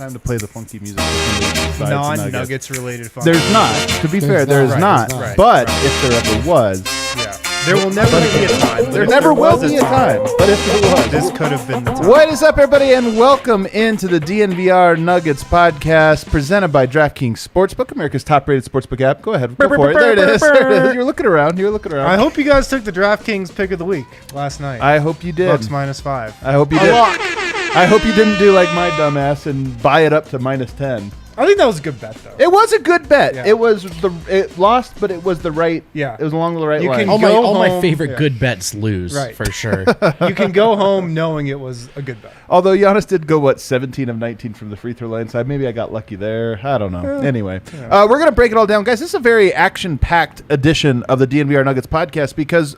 time to play the funky music. Non-Nuggets related funky. There's not. To be fair, there's not. But if there ever was, there will never be a time. There never will be a time. But if there was, this could have been the time. What is up, everybody, and welcome into the DNVR Nuggets podcast presented by DraftKings Sportsbook, America's top-rated sportsbook app. Go ahead, go for it. There it is. You're looking around. I hope you guys took the DraftKings pick of the week last night. I hope you did. Bucks -5. I hope you did. I hope you didn't do like my dumbass and buy it up to -10. I think that was a good bet, though. It was a good bet. Yeah. It lost, but it was the right. Yeah, it was along the right line. All my favorite good bets lose, for sure. You can go home knowing it was a good bet. Although Giannis did go 17 of 19 from the free throw line side. Maybe I got lucky there. I don't know. Anyway, we're gonna break it all down, guys. This is a very action-packed edition of the DNVR Nuggets podcast because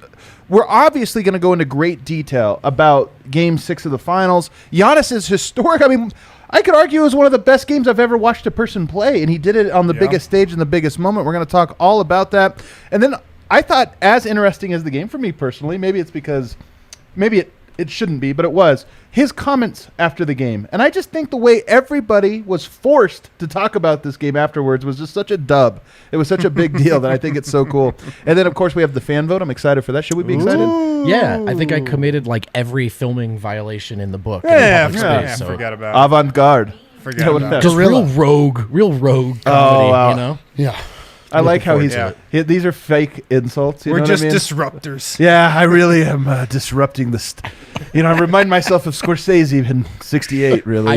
we're obviously going to go into great detail about Game 6 of the Finals. Giannis is historic. I mean, I could argue it was one of the best games I've ever watched a person play, and he did it on the biggest stage in the biggest moment. We're going to talk all about that. And then I thought, as interesting as the game for me personally, maybe it's because maybe it shouldn't be, but it was, his comments after the game. And I just think the way everybody was forced to talk about this game afterwards was just such a dub. It was such a big deal that I think it's so cool. And then, of course, we have the fan vote. I'm excited for that. Should we be excited? Yeah, I think I committed like every filming violation in the book. So. Forgot about it. Avant-garde. Forgot about it. Just real rogue comedy, you know? Yeah. I like how these are fake insults. We're just disruptors. Yeah, I really am disrupting this. I remind myself of Scorsese in '68. Really,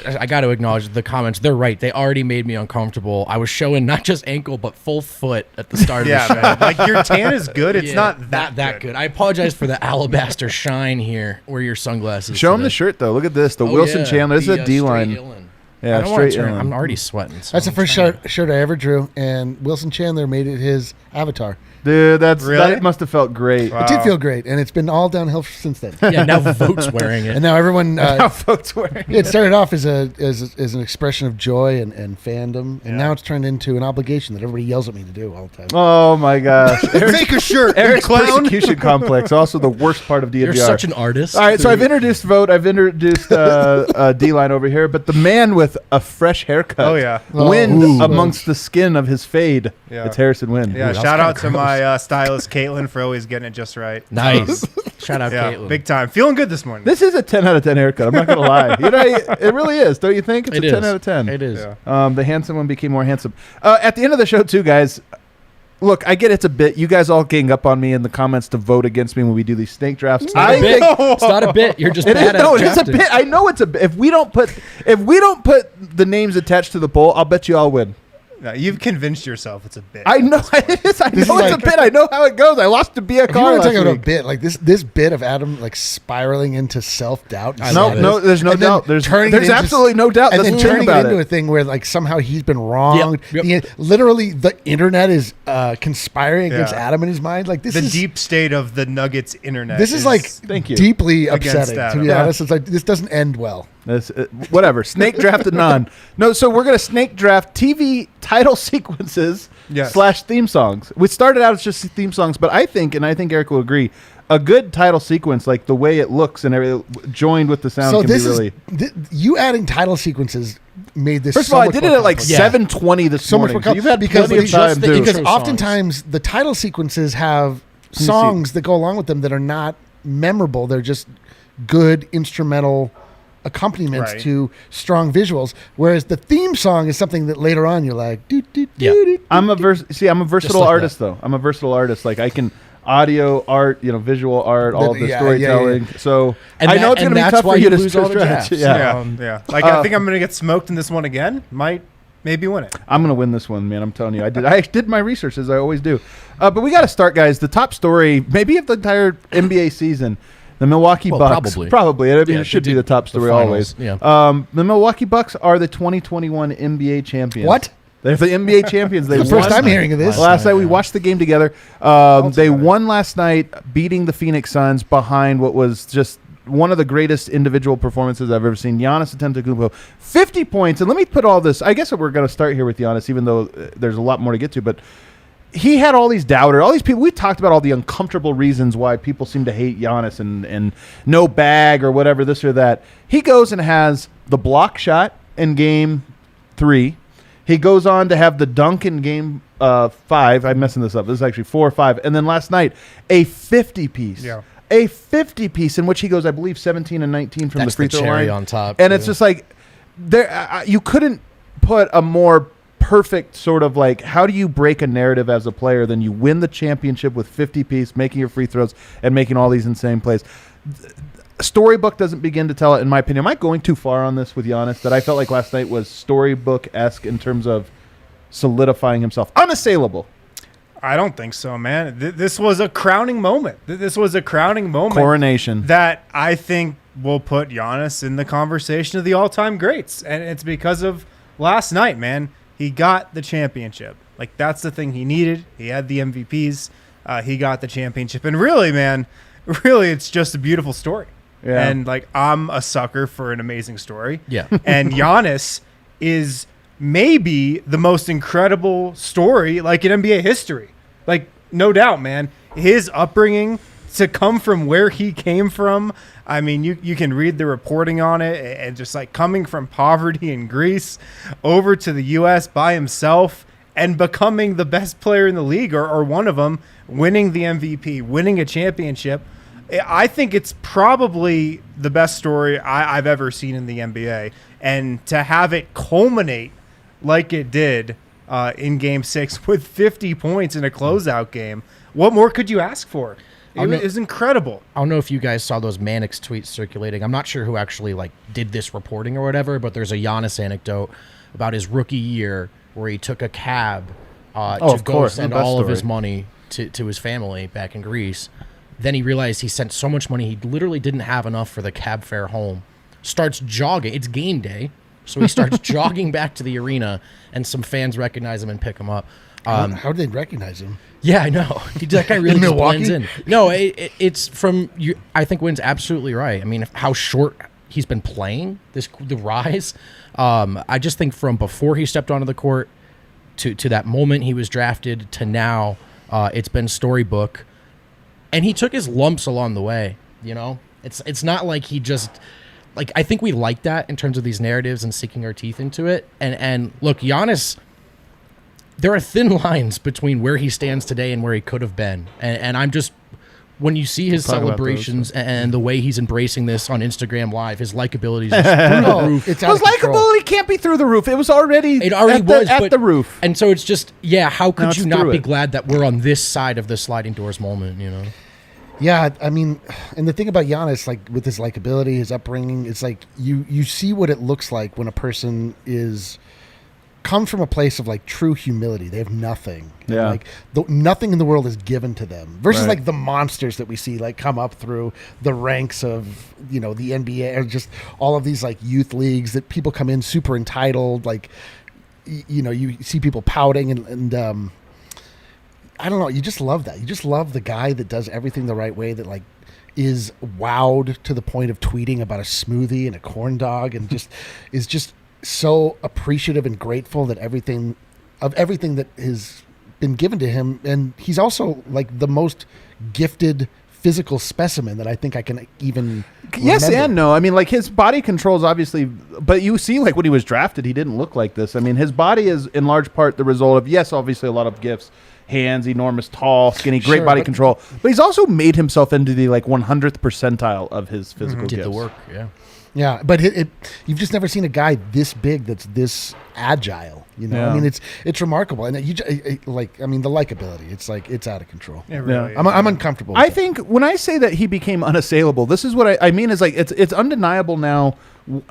I got to acknowledge the comments. They're right. They already made me uncomfortable. I was showing not just ankle but full foot at the start of the show. Man. Like your tan is good. It's not that good. I apologize for the alabaster shine here. Where your sunglasses? Show him the shirt though. Look at this. The Wilson Chandler. This is a D-line. Yeah, straight. I'm already sweating. So that's the first shirt I ever drew, and Wilson Chandler made it his avatar. Dude, that must have felt great. Wow. It did feel great, and it's been all downhill since then. Yeah, now Vogt's wearing it, and now everyone. Now Vogt's wearing it. It started off as an expression of joy and fandom, and now it's turned into an obligation that everybody yells at me to do all the time. Oh my gosh! Make a shirt, Eric's persecution complex. Also, the worst part of DNVR. You're such an artist. All right, so I've introduced Vogt. I've introduced D-line over here, but the man with a fresh haircut. Wind amongst the skin of his fade. Yeah. It's Harrison Wind. Yeah, shout out to my stylist Caitlin for always getting it just right. Nice. Shout out Caitlin. Big time. Feeling good this morning. This is a 10 out of 10 haircut. I'm not going to lie. It really is. Don't you think? It's a 10 out of 10. It is. Yeah. The handsome one became more handsome. At the end of the show, too, guys, look, I get it's a bit. You guys all gang up on me in the comments to vote against me when we do these snake drafts. It's not a bit. You're just bad at drafting. No, it is a bit. I know it's a bit. If we don't put the names attached to the poll, I'll bet you I'll win. No, you've convinced yourself it's a bit. I know it is. I know it's a bit. I know how it goes. I lost to be a car last week. About a bit like this bit of Adam like spiraling into self-doubt. No, there's no doubt. There's absolutely no doubt. And then turning it into a thing where like somehow he's been wronged. Yep. Literally, the internet is conspiring against Adam in his mind. Like this is deep state of the Nuggets internet. This is like deeply upsetting. To be honest, it's like this doesn't end well. Whatever. Snake drafted none. No, so we're going to snake draft TV title sequences / theme songs. We started out as just theme songs, but I think Eric will agree, a good title sequence, like the way it looks and everything, joined with the sound can be really... you adding title sequences made this First of all, I did it at like 7:20 this morning. So you've had plenty of time because oftentimes the title sequences have songs that go along with them that are not memorable. They're just good instrumental accompaniments to strong visuals, whereas the theme song is something that later on you're like, I'm a versatile artist though. I'm a versatile artist. Like I can audio art, visual art, all the storytelling. So I know it's going to be tough for you to stretch. Like I think I'm going to get smoked in this one again. Maybe win it. I'm going to win this one, man. I'm telling you. I did my research as I always do. But we got to start, guys. The top story, maybe of the entire NBA season. The Milwaukee Bucks, probably. I mean, it should be the top story always. Yeah. The Milwaukee Bucks are the 2021 NBA champions. What? They're the NBA champions. They the first time hearing of this. Last night we watched the game together. They won last night, beating the Phoenix Suns behind what was just one of the greatest individual performances I've ever seen. Giannis Antetokounmpo, 50 points. And let me put all this. I guess we're going to start here with Giannis, even though there's a lot more to get to. But he had all these doubters, all these people. We talked about all the uncomfortable reasons why people seem to hate Giannis and no bag or whatever, this or that. He goes and has the block shot. in Game 3. He goes on to have the dunk in Game 5. I'm messing this up. This is actually 4 or 5. And then last night, a 50-piece. Yeah. A 50-piece in which he goes, I believe, 17 and 19 from the free throw line. On top. And it's just like, you couldn't put a more perfect sort of like, how do you break a narrative as a player than you win the championship with 50-piece, making your free throws, and making all these insane plays. Storybook doesn't begin to tell it, in my opinion. Am I going too far on this with Giannis? That I felt like last night was storybook-esque in terms of solidifying himself. Unassailable. I don't think so, man. This was a crowning moment. This was a crowning moment. Coronation. That I think will put Giannis in the conversation of the all-time greats. And it's because of last night, man. He got the championship. Like, that's the thing he needed. He had the MVPs. He got the championship. And really, man, it's just a beautiful story. Yeah. And, like, I'm a sucker for an amazing story. Yeah. And Giannis is maybe the most incredible story, like, in NBA history. Like, no doubt, man. His upbringing, to come from where he came from, I mean, you can read the reporting on it, and just, like, coming from poverty in Greece over to the U.S. by himself and becoming the best player in the league, or one of them, winning the MVP, winning a championship. I think it's probably the best story I've ever seen in the NBA. And to have it culminate like it did in Game 6 with 50 points in a closeout game, what more could you ask for? It was incredible. I don't know if you guys saw those Mannix tweets circulating. I'm not sure who actually like did this reporting or whatever, but there's a Giannis anecdote about his rookie year where he took a cab to go send all of his money to his family back in Greece. Then he realized he sent so much money, he literally didn't have enough for the cab fare home. Starts jogging. It's game day. So he starts jogging back to the arena, and some fans recognize him and pick him up. How did they recognize him? Yeah, I know. That guy really just blends in. No, it's from you. I think Wynn's absolutely right. I mean, how short he's been playing, the rise. I just think from before he stepped onto the court to that moment he was drafted to now, it's been storybook. And he took his lumps along the way, you know? It's not like he just... Like, I think we like that in terms of these narratives and sinking our teeth into it. And look, Giannis, there are thin lines between where he stands today and where he could have been. And I'm just... When you see his celebrations and the way he's embracing this on Instagram Live, his likability is just through the roof. His likability can't be through the roof. It already was at the roof. And so it's just, how could you not be glad that we're on this side of the sliding doors moment, you know? Yeah, I mean, and the thing about Giannis, like with his likability, his upbringing, it's like you see what it looks like when a person comes from a place of like true humility. They have nothing. Yeah. Like nothing in the world is given to them versus like the monsters that we see like come up through the ranks of, the NBA or just all of these like youth leagues that people come in super entitled. Like, you see people pouting and I don't know. You just love that. You just love the guy that does everything the right way, that like is wowed to the point of tweeting about a smoothie and a corn dog, and just is just so appreciative and grateful that everything that has been given to him. And he's also like the most gifted physical specimen that I think I can even yes remember. And no. I mean, like his body controls obviously, but you see like when he was drafted, he didn't look like this. I mean, his body is in large part the result of, yes, obviously a lot of gifts. Hands, enormous, tall, skinny, great body control. But he's also made himself into the like 100th percentile of his physical gifts. Did the work, yeah. Yeah, but you've just never seen a guy this big that's this agile. Yeah. I mean, it's remarkable, and the likability. It's like it's out of control. It really is. I'm uncomfortable. I think when I say that he became unassailable, this is what I mean is like it's undeniable now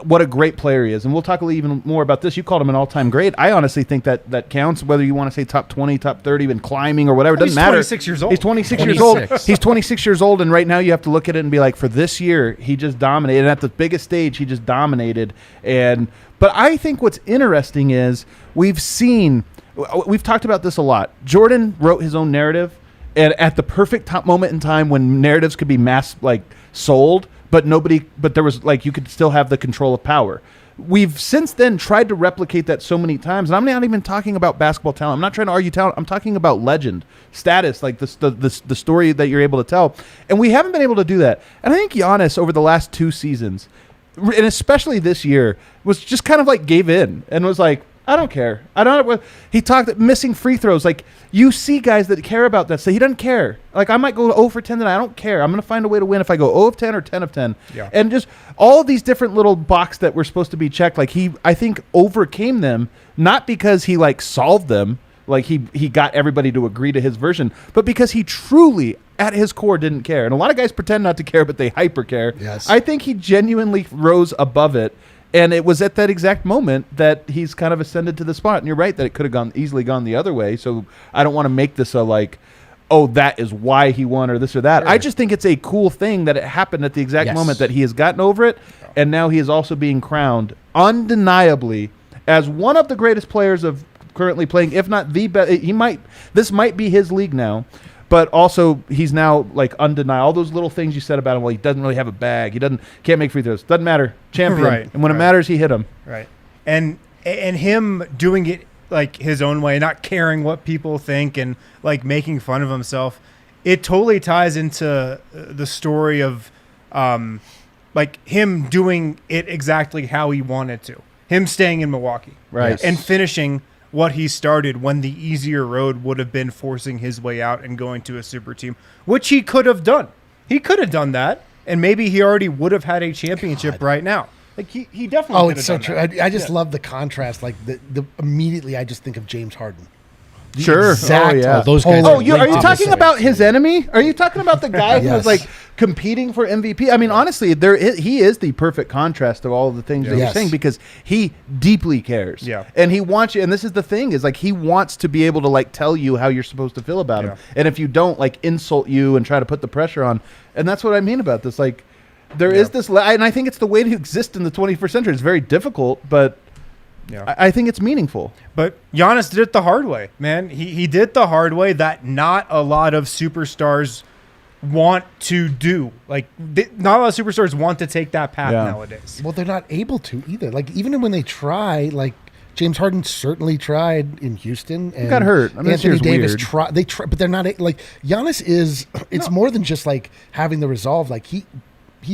what a great player he is, and we'll talk even more about this. You called him an all-time great. I honestly think that counts, whether you want to say top 20, top 30, even climbing or whatever. It doesn't matter. He's 26 years old. He's 26 years old. He's 26 years old, and right now you have to look at it and be like, for this year, he just dominated. And at the biggest stage, he just dominated. But I think what's interesting is we've talked about this a lot. Jordan wrote his own narrative, and at the perfect top moment in time when narratives could be sold, but there was like, you could still have the control of power. We've since then tried to replicate that so many times, and I'm not even talking about basketball talent. I'm not trying to argue talent. I'm talking about legend, status, like the story that you're able to tell, and we haven't been able to do that. And I think Giannis over the last 2 seasons and especially this year, was just kind of like gave in and was like, I don't care. I don't. He talked missing free throws. Like, you see guys that care about that. So he doesn't care. Like, I might go 0 for 10 tonight. I don't care. I'm going to find a way to win if I go 0 of 10 or 10 of 10. Yeah. And just all these different little boxes that were supposed to be checked. Like, I think, overcame them, not because he, like, solved them. Like, he got everybody to agree to his version, but because he truly, at his core, didn't care. And a lot of guys pretend not to care, but they hyper care. Yes. I think he genuinely rose above it. And it was at that exact moment that he's kind of ascended to the spot. And you're right that it could have easily gone the other way. So I don't want to make this a like, oh, that is why he won or this or that. Sure. I just think it's a cool thing that it happened at the exact moment that he has gotten over it. And now he is also being crowned undeniably as one of the greatest players of currently playing, if not the best. This might be his league now. But also, he's now, like, undeniable. All those little things you said about him, well, he doesn't really have a bag. Can't make free throws. Doesn't matter. Champion. Right, And when it matters, he hit him. Right. And him doing it, like, his own way, not caring what people think and, like, making fun of himself, it totally ties into the story of, like, him doing it exactly how he wanted to. Him staying in Milwaukee. Right. And finishing what he started when the easier road would have been forcing his way out and going to a super team, which he could have done. He could have done that, and maybe he already would have had a championship right now. Like, he definitely Oh, could it's have so done true. that. I just love the contrast. Like, the immediately I just think of James Harden. Sure. Exact Oh, yeah. Those guys Oh, are are you talking opposite. about his enemy? Are you talking about the guy who was, Yes. like, competing for MVP? I mean, honestly, he is the perfect contrast of all of the things that you're Yes. saying, because he deeply cares. Yeah. And he wants you, and this is the thing, is, like, he wants to be able to, like, tell you how you're supposed to feel about him. Yeah. And if you don't, like, insult you and try to put the pressure on. And that's what I mean about this. Like, there is this, and I think it's the way to exist in the 21st century. It's very difficult, but I think it's meaningful. But Giannis did it the hard way, man. He did the hard way that not a lot of superstars want to do. Like, not a lot of superstars want to take that path nowadays. Well, they're not able to either. Like, even when they try, like, James Harden certainly tried in Houston. And he got hurt. I mean, Anthony Davis weird. tried. They try, but they're not like Giannis is. It's more than just like having the resolve. Like, he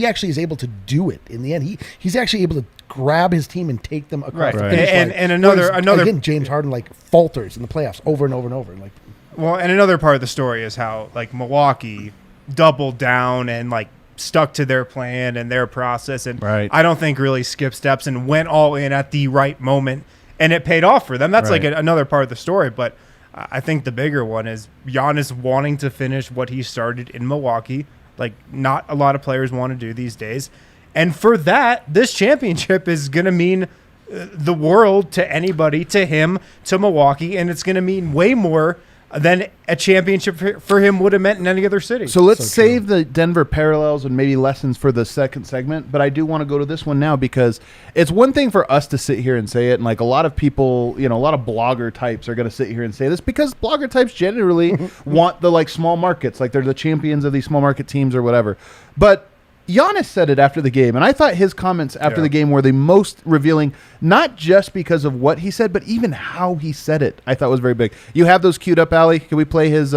actually is able to do it in the end. He's actually able to grab his team and take them across the finish line. And another again, James Harden like falters in the playoffs over and over and over. Like, well, and another part of the story is how, like, Milwaukee doubled down and, like, stuck to their plan and their process, and I don't think really skipped steps and went all in at the right moment, and it paid off for them. That's like another part of the story. But I think the bigger one is Giannis wanting to finish what he started in Milwaukee. Like, not a lot of players want to do these days. And for that, this championship is going to mean the world to anybody, to him, to Milwaukee, and it's going to mean way more than a championship for him would have meant in any other city. So let's save the Denver parallels and maybe lessons for the second segment, but I do want to go to this one now, because it's one thing for us to sit here and say it, and, like, a lot of people, a lot of blogger types are going to sit here and say this, because blogger types generally want the, like, small markets, like they're the champions of these small market teams or whatever. But Giannis said it after the game, and I thought his comments after the game were the most revealing, not just because of what he said, but even how he said it. I thought was very big. You have those queued up, Allie? Can we play his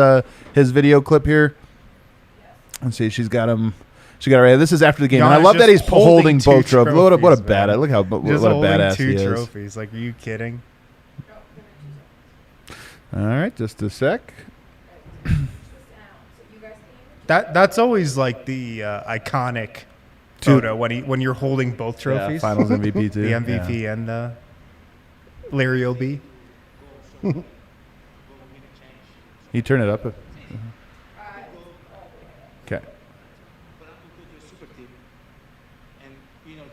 video clip here? Let's see. She's got him. She got it right. This is after the game, and I love that he's holding both trophies. What a badass! Look how what a badass he is. Trophies. Like, are you kidding? All right, just a sec. That's always, like, the iconic photo when you're holding both trophies. Yeah, Finals MVP too. The MVP and the Larry O.B. You turn it up. Okay. But I'm going to go to a super team and,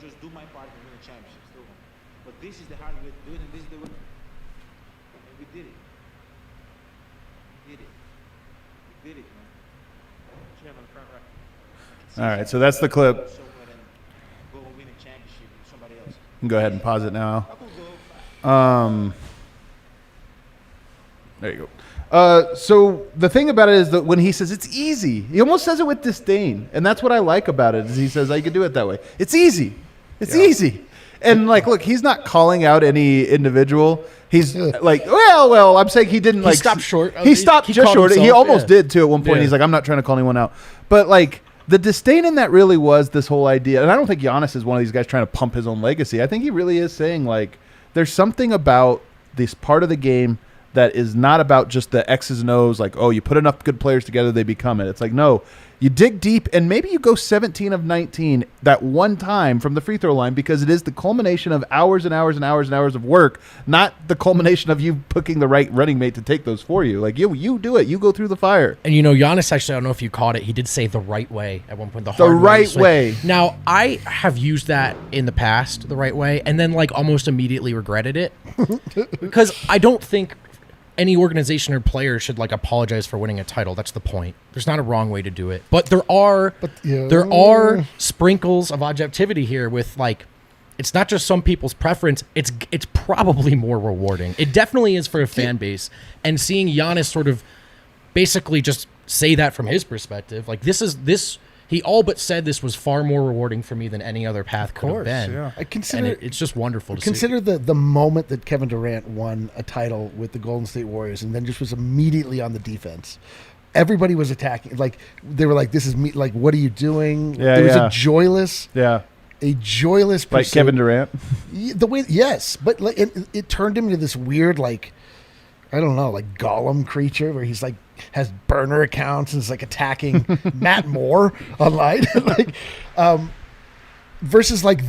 just do my part and win a championship. So, but this is the hard way to do it, and this is the way. And we did it. We did it. We did it, man. All right, so that's the clip. Go and win a championship with somebody else. You can go ahead and pause it now. There you go. So the thing about it is that when he says it's easy, he almost says it with disdain, and that's what I like about it. Is he says I can do it that way. It's easy. It's easy. And, like, look, he's not calling out any individual. He's like, well, I'm saying he didn't, like, stopped short. He stopped just short. He almost did too at one point. Yeah. He's like, I'm not trying to call anyone out, but, like, The disdain in that really was this whole idea, and I don't think Giannis is one of these guys trying to pump his own legacy. I think he really is saying, like, there's something about this part of the game that is not about just the X's and O's, like, oh, you put enough good players together, they become it. It's like, no, you dig deep, and maybe you go 17 of 19 that one time from the free throw line because it is the culmination of hours and hours and hours and hours of work, not the culmination of you picking the right running mate to take those for you. Like, you do it. You go through the fire. And, Giannis, actually, I don't know if you caught it, he did say the right way at one point. The right way. Now, I have used that in the past, the right way, and then, like, almost immediately regretted it because I don't think any organization or player should like apologize for winning a title. That's the point. There's not a wrong way to do it. But there are sprinkles of objectivity here with like it's not just some people's preference. It's probably more rewarding. It definitely is for a fan base. And seeing Giannis sort of basically just say that from his perspective, like this he all but said this was far more rewarding for me than any other path could have been. Yeah. I consider it's just wonderful to consider see. the moment that Kevin Durant won a title with the Golden State Warriors and then just was immediately on the defense. Everybody was attacking. Like they were like, "This is me." Like, what are you doing? Yeah, there was a joyless pursuit. Like Kevin Durant. The way, yes, but like it turned him into this weird, like I don't know, like Gollum creature where he's like has burner accounts and is like attacking Matt Moore online, like versus like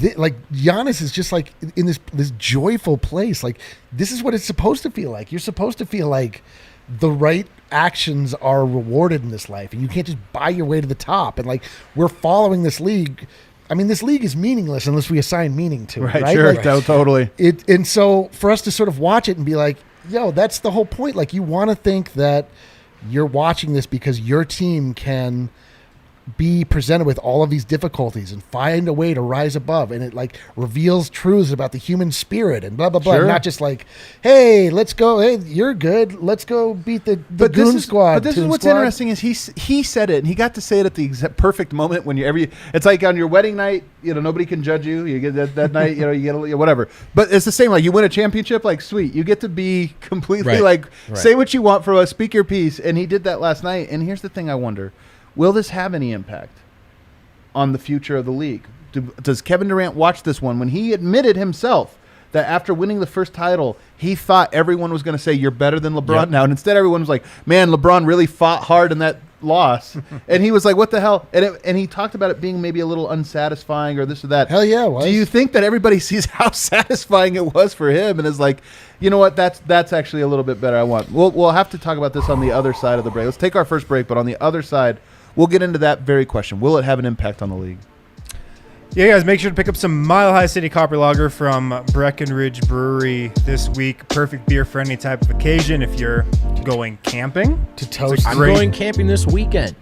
Giannis is just like in this joyful place. Like this is what it's supposed to feel like. You're supposed to feel like the right actions are rewarded in this life, and you can't just buy your way to the top. And like we're following this league. I mean, this league is meaningless unless we assign meaning to it, right? Sure, like, totally. And so for us to sort of watch it and be like, yo, that's the whole point. Like you want to think that you're watching this because your team can be presented with all of these difficulties and find a way to rise above, and it like reveals truths about the human spirit and blah blah blah. Sure. Not just like, hey, let's go. Hey, you're good. Let's go beat the Goon Squad. But this is what's interesting is he said it, and he got to say it at the exact perfect moment when it's like on your wedding night. Nobody can judge you. You get that night. You get whatever. But it's the same. Like you win a championship. Like sweet, you get to be completely say what you want for us. Speak your piece. And he did that last night. And here's the thing: I wonder. Will this have any impact on the future of the league? Does Kevin Durant watch this one when he admitted himself that after winning the first title, he thought everyone was going to say, you're better than LeBron now. And instead, everyone was like, man, LeBron really fought hard in that loss. And he was like, what the hell? And he talked about it being maybe a little unsatisfying or this or that. Hell yeah, it was. Do you think that everybody sees how satisfying it was for him and is like, you know what, that's actually a little bit better. We'll have to talk about this on the other side of the break. Let's take our first break, but on the other side, we'll get into that very question. Will it have an impact on the league? Yeah, guys, make sure to pick up some Mile High City Copper Lager from Breckenridge Brewery this week. Perfect beer for any type of occasion. If you're going camping. To toast. I'm going camping this weekend.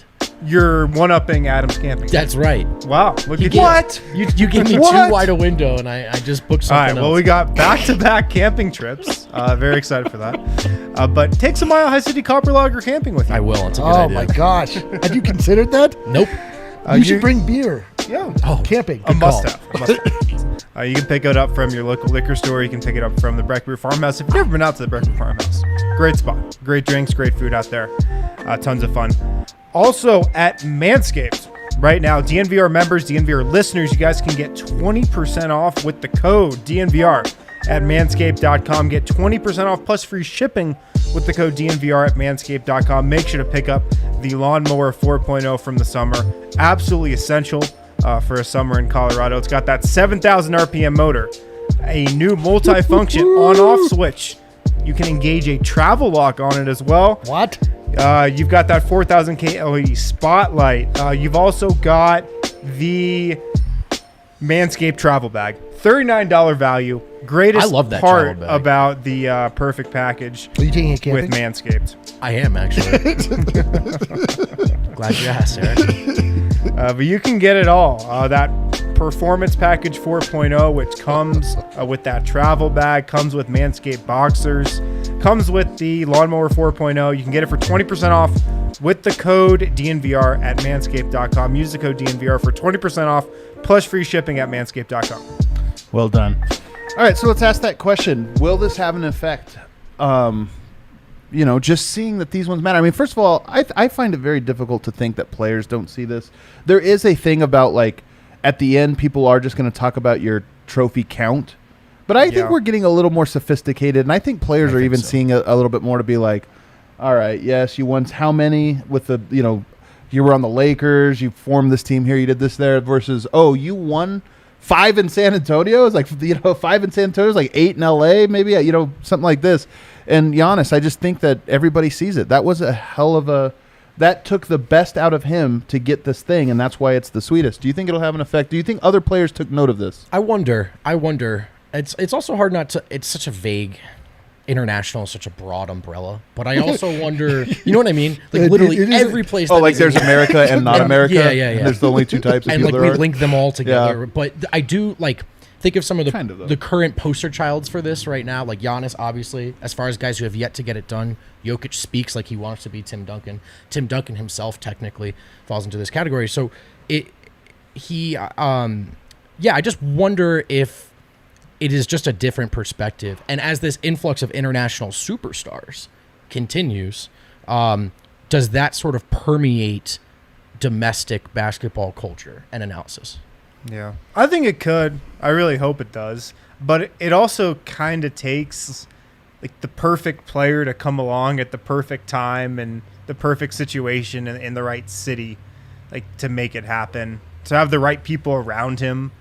You're one-upping Adam's camping. That's right. Wow. Look at what? You gave me too wide a window, and I just booked something else. All right, well, we got back-to-back camping trips. Very excited for that. But take some Mile High City Copper Lager camping with you. I will. It's a good Oh, idea. my gosh. Have you considered that? Nope. You should bring beer. Yeah. Oh, camping. A must-have. You can pick it up from your local liquor store. You can pick it up from the Breckbrew Farmhouse. If you've never been out to the Breckbrew Farmhouse, great spot. Great drinks, great food out there. Tons of fun. Also at Manscaped right now, DNVR members, DNVR listeners, you guys can get 20% off with the code DNVR at manscaped.com. Get 20% off plus free shipping with the code DNVR at manscaped.com. Make sure to pick up the Lawnmower 4.0 from the summer. Absolutely essential for a summer in Colorado. It's got that 7,000 RPM motor, a new multi-function on-off switch. You can engage a travel lock on it as well. What? You've got that 4,000K LED spotlight. You've also got the Manscaped travel bag. $39 value. Greatest I love that part travel bag. about the perfect package Are you taking it camping? with Manscaped. I am, actually. Glad you asked, Eric. But you can get it all. That Performance Package 4.0, which comes with that travel bag, comes with Manscaped boxers, comes with the Lawnmower 4.0. You can get it for 20% off with the code DNVR at manscaped.com. Use the code DNVR for 20% off plus free shipping at manscaped.com. Well done. All right, so let's ask that question. Will this have an effect? just seeing that these ones matter. I mean, first of all, I find it very difficult to think that players don't see this. There is a thing about, like, at the end, people are just going to talk about your trophy count. But I think we're getting a little more sophisticated, and I think players are even seeing a little bit more to be like, all right, yes, you won how many with the, you were on the Lakers, you formed this team here, you did this there, versus, you won 5 in San Antonio. It's like, 5 in San Antonio is like 8 in LA, maybe, something like this. And Giannis, I just think that everybody sees it. That was a hell of that took the best out of him to get this thing, and that's why it's the sweetest. Do you think it'll have an effect? Do you think other players took note of this? I wonder. It's also hard not to. It's such a vague. International is such a broad umbrella, but I also wonder. You know what I mean? Like literally every place. Oh, like there's America and not America. Yeah. There's the only 2 types. And like we link them all together. Yeah. But I do think of some of the current poster childs for this right now. Like Giannis, obviously, as far as guys who have yet to get it done. Jokic speaks like he wants to be Tim Duncan. Tim Duncan himself technically falls into this category. So I just wonder if it is just a different perspective. And as this influx of international superstars continues, does that sort of permeate domestic basketball culture and analysis? Yeah, I think it could. I really hope it does. But it also kind of takes like the perfect player to come along at the perfect time and the perfect situation in the right city, like to make it happen, to have the right people around him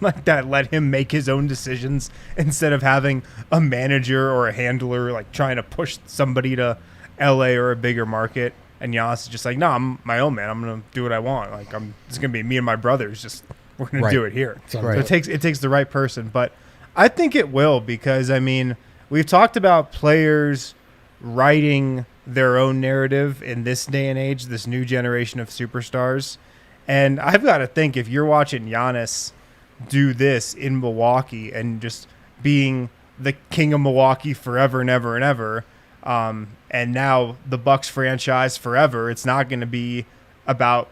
like that let him make his own decisions instead of having a manager or a handler like trying to push somebody to LA or a bigger market. And Giannis is just like, no, I'm my own man. I'm going to do what I want. Like it's going to be me and my brothers. Just we're going to do it here. So it takes the right person. But I think it will, because I mean, we've talked about players writing their own narrative in this day and age, this new generation of superstars. And I've got to think, if you're watching Giannis do this in Milwaukee and just being the king of Milwaukee forever and ever and ever, and now the Bucks franchise forever, it's not going to be about,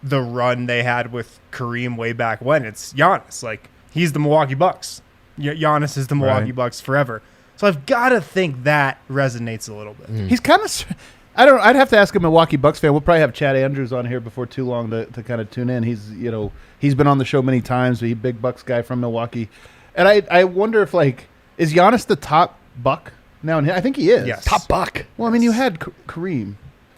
the run they had with Kareem way back when. It's Giannis. Like, he's the Milwaukee Bucks. Giannis is the Milwaukee Bucks forever. So I've got to think that resonates a little bit. He's kind of, I'd have to ask a Milwaukee Bucks fan. We'll probably have Chad Andrews on here before too long to kind of tune in. He's, he's been on the show many times. He's a big Bucks guy from Milwaukee. And I wonder if, is Giannis the top Buck now? I think he is. Yes. Top Buck. Well, I mean, you had Kareem.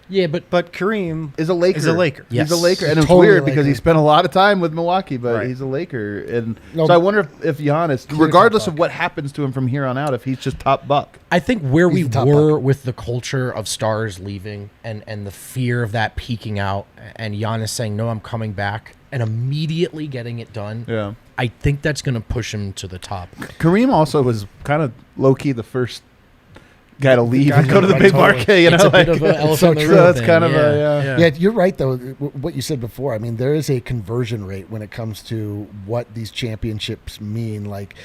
Yeah, but Kareem is a Laker. Yes. He's a Laker, and it's totally weird because he spent a lot of time with Milwaukee, but he's a Laker, and so I wonder if Giannis, regardless of what happens to him from here on out, if he's just top Buck. I think where we were with the culture of stars leaving and the fear of that peaking out, and Giannis saying, "No, I'm coming back," and immediately getting it done. Yeah, I think that's going to push him to the top. Kareem also was kind of low key the first guy to leave and go to the big market, It's a bit of an elephant in the room thing. Kind of yeah, you're right though. What you said before, I mean, there is a conversion rate when it comes to what these championships mean. Like,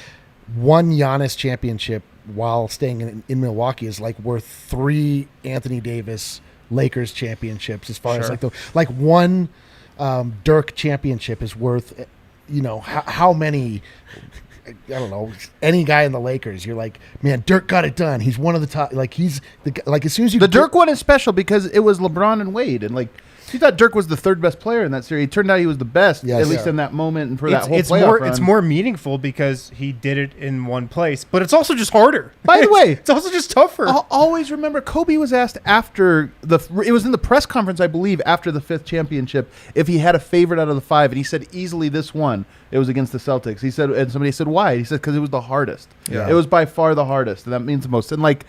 one Giannis championship while staying in Milwaukee is like worth 3 Anthony Davis Lakers championships. As far as like one Dirk championship is worth, how many. I don't know, any guy in the Lakers, you're like, man, Dirk got it done. He's one of the top. Like, he's as soon as you. The Dirk one is special because it was LeBron and Wade, and you thought Dirk was the 3rd best player in that series. It turned out he was the best, at least in that moment and for that whole playoff run. It's more meaningful because he did it in one place, but it's also just harder. By the way, it's also just tougher. I'll always remember Kobe was asked after it was in the press conference, I believe, after the 5th championship, if he had a favorite out of the 5, and he said easily this one. It was against the Celtics. He said, and somebody said, why? He said, because it was the hardest. Yeah. It was by far the hardest, and that means the most. And look,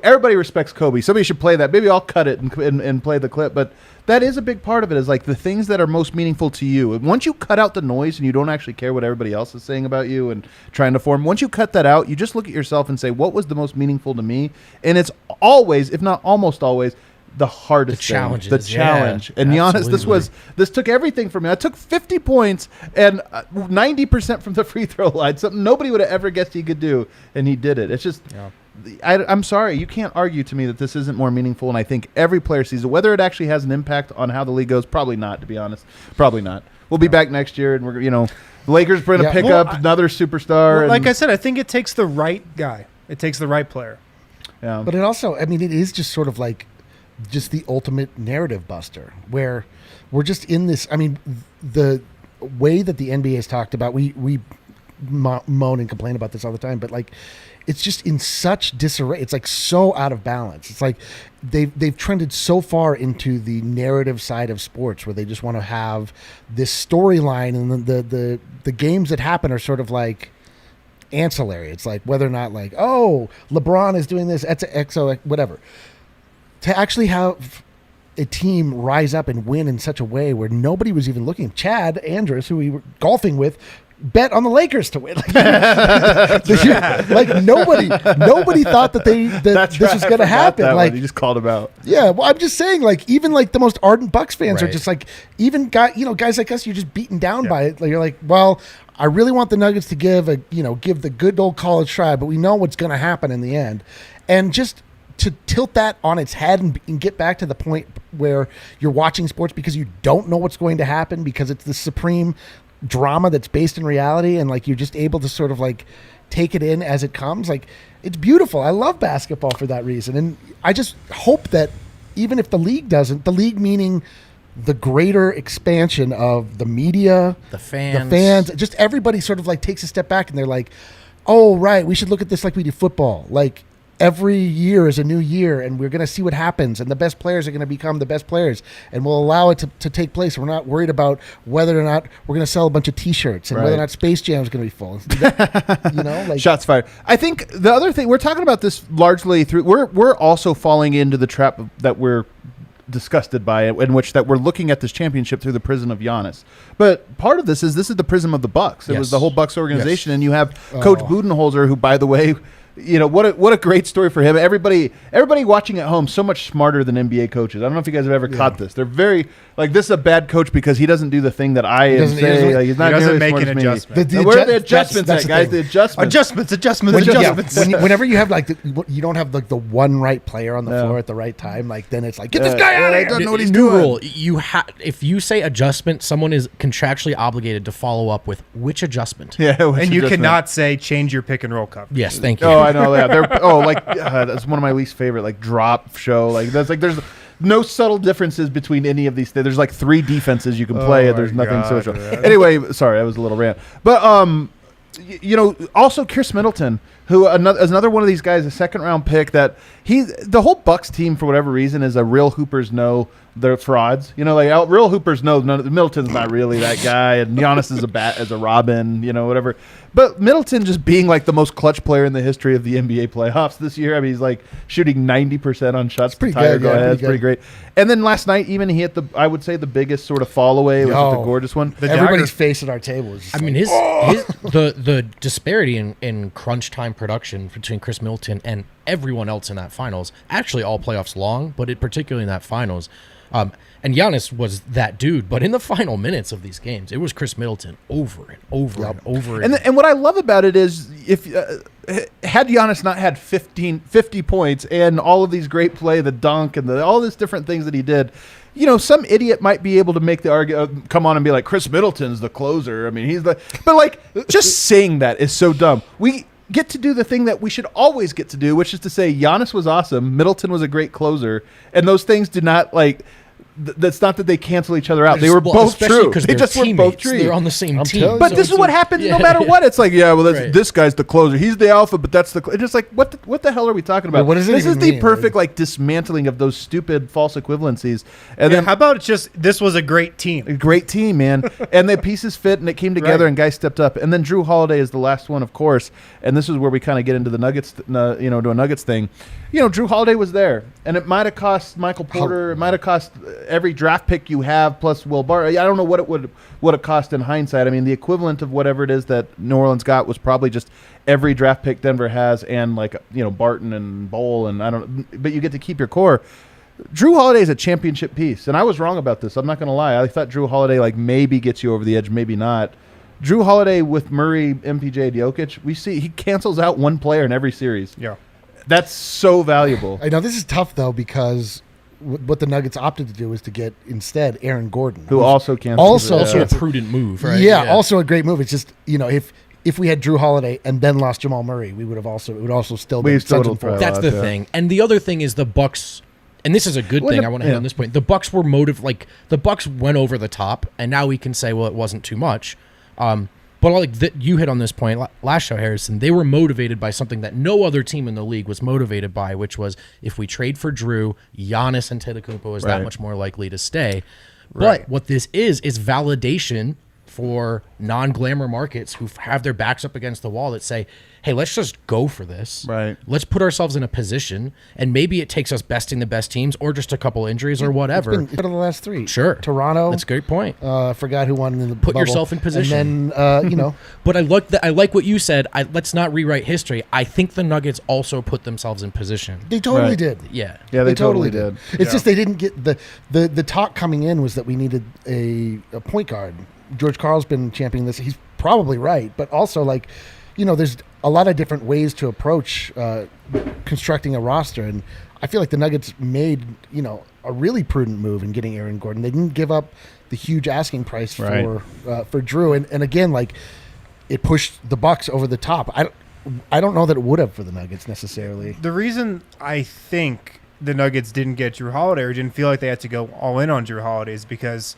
everybody respects Kobe. Somebody should play that. Maybe I'll cut it and play the clip, but that is a big part of it, is the things that are most meaningful to you. And once you cut out the noise and you don't actually care what everybody else is saying about you and trying to form, once you cut that out, you just look at yourself and say, what was the most meaningful to me? And it's always, if not almost always, the hardest thing, the challenge. And Giannis, this took everything from me. I took 50 points and 90% from the free throw line, something nobody would have ever guessed he could do, and he did it. It's just, I'm sorry, you can't argue to me that this isn't more meaningful, and I think every player sees it. Whether it actually has an impact on how the league goes, probably not, to be honest. Probably not. We'll be back next year, and we're, the Lakers are going to pick up another superstar. Like I said, I think it takes the right guy. It takes the right player. Yeah. But it also, I mean, it is just sort of like just the ultimate narrative buster where we're just in this. I mean, the way that the NBA has talked about, we moan and complain about this all the time, but like it's just in such disarray. It's like so out of balance. It's like they've trended so far into the narrative side of sports where they just want to have this storyline, and the games that happen are sort of like ancillary. It's like whether or not like, oh, LeBron is doing this, XO, whatever. To actually have a team rise up and win in such a way where nobody was even looking. Chad Andrus, who we were golfing with, bet on the Lakers to win. Like nobody thought that this was going to happen. Like you just called him out. Yeah, well, I'm just saying, like even like the most ardent Bucks fans are just like, even guys like us, you're just beaten down by it. Like, you're like, well, I really want the Nuggets to give the good old college try, but we know what's going to happen in the end, and just to tilt that on its head and get back to the point where you're watching sports because you don't know what's going to happen because it's the supreme drama that's based in reality, and like you're just able to sort of like take it in as it comes. Like it's beautiful. I love basketball for that reason, and I just hope that even if the league doesn't, the league meaning the greater expansion of the media, the fans, just everybody sort of like takes a step back and they're like, oh right, we should look at this like we do football. Like every year is a new year, and we're going to see what happens, and the best players are going to become the best players, and we'll allow it to take place. We're not worried about whether or not we're going to sell a bunch of T-shirts and whether or not Space Jam is going to be full. Like shots fired. I think the other thing, we're talking about this largely through, we're also falling into the trap that we're disgusted by it, in which that we're looking at this championship through the prism of Giannis. But part of this is the prism of the Bucks. It was the whole Bucks organization, and you have Coach Budenholzer, who, by the way, what a great story for him. Everybody watching at home, so much smarter than NBA coaches. I don't know if you guys have ever caught this. They're very like, this is a bad coach because he doesn't do the thing that I am saying. Like, he's not doesn't make an adjustment. Where are the adjustments at, guys? The adjustments. Adjustments. Whenever you have like you don't have like the one right player on the floor at the right time, like then it's like, get this guy out of here. Doesn't know what he's New doing. rule: if you say adjustment, someone is contractually obligated to follow up with which adjustment. And you cannot say change your pick and roll coverage. Yes, thank you. Oh, I know. Yeah, that's one of my least favorite. Like drop show. Like that's like there's no subtle differences between any of these things. There's like 3 defenses you can play, and there's nothing social. Anyway, sorry, that was a little rant. But also Chris Middleton, who is another one of these guys, a second-round pick that the whole Bucks team, for whatever reason, is a real hoopers know they're frauds. Real hoopers know Middleton's not really that guy, and Giannis is as a Robin, whatever. But Middleton just being like the most clutch player in the history of the NBA playoffs this year. I mean, he's like shooting 90% on shots. Pretty good. It's pretty great. And then last night, even he hit I would say the biggest sort of fall away, which was the gorgeous one. Everybody's face at our table is just the disparity in crunch time production between Chris Middleton and everyone else in that finals, actually all playoffs long, but particularly in that finals. And Giannis was that dude, but in the final minutes of these games, it was Chris Middleton over and over and over. And what I love about it is, if had Giannis not had 50 points and all of these great play, the dunk and all these different things that he did, some idiot might be able to make the argument, come on and be like, Chris Middleton's the closer. I mean, but like just saying that is so dumb. We get to do the thing that we should always get to do, which is to say Giannis was awesome, Middleton was a great closer, and those things do not like. That's not that they cancel each other out. They were both true. They just were both true. They're on the same team. But this is what happens no matter what. It's like, this guy's the closer. He's the alpha, but that's the. It's just like, what the hell are we talking about? What does it This is even the mean? perfect like dismantling of those stupid false equivalencies. And then how about it's just this was a great team. a great team, man, and the pieces fit and it came together and guys stepped up. And then Jrue Holiday is the last one, of course. And this is where we kind of get into the Nuggets, to a Nuggets thing. Jrue Holiday was there, and it might have cost Michael Porter. It might have cost every draft pick you have plus Will Barton. I don't know what it cost in hindsight. I mean, the equivalent of whatever it is that New Orleans got was probably just every draft pick Denver has, and like Barton and Bowl, and but you get to keep your core. Jrue Holiday is a championship piece, and I was wrong about this. I'm not going to lie. I thought Jrue Holiday like maybe gets you over the edge, maybe not. Jrue Holiday with Murray, MPJ, Jokic, we see he cancels out one player in every series. Yeah. That's so valuable. I know this is tough though, because what the Nuggets opted to do is to get instead Aaron Gordon, who also canceled. Also a prudent move, right? Yeah, also a great move. It's just if if we had Jrue Holiday and then lost Jamal Murray, it would also still be Suns and 4. That's the thing. And the other thing is the Bucks, and this is a good thing I want to hit on this point. The Bucks were the Bucks went over the top, and now we can say, well, it wasn't too much. But you hit on this point last show, Harrison. They were motivated by something that no other team in the league was motivated by, which was if we trade for Jrue, Giannis Antetokounmpo is that much more likely to stay. Right. But what this is validation for non-glamour markets who have their backs up against the wall that say, hey, let's just go for this. Right. Let's put ourselves in a position, and maybe it takes us besting the best teams or just a couple injuries or whatever. It's been the last 3. Sure. Toronto. That's a great point. I forgot who won in the Put bubble. yourself in position. And then, But I like what you said. Let's not rewrite history. I think the Nuggets also put themselves in position. They totally did. Yeah. Yeah, they totally did. It's just they didn't get the talk coming in was that we needed a point guard. George Karl's been championing this. He's probably right, but also there's a lot of different ways to approach constructing a roster, and I feel like the Nuggets made a really prudent move in getting Aaron Gordon. They didn't give up the huge asking price for Jrue, and again, it pushed the Bucks over the top. I don't know that it would have for the Nuggets necessarily. The reason I think the Nuggets didn't get Jrue Holiday or didn't feel like they had to go all in on Jrue Holiday is because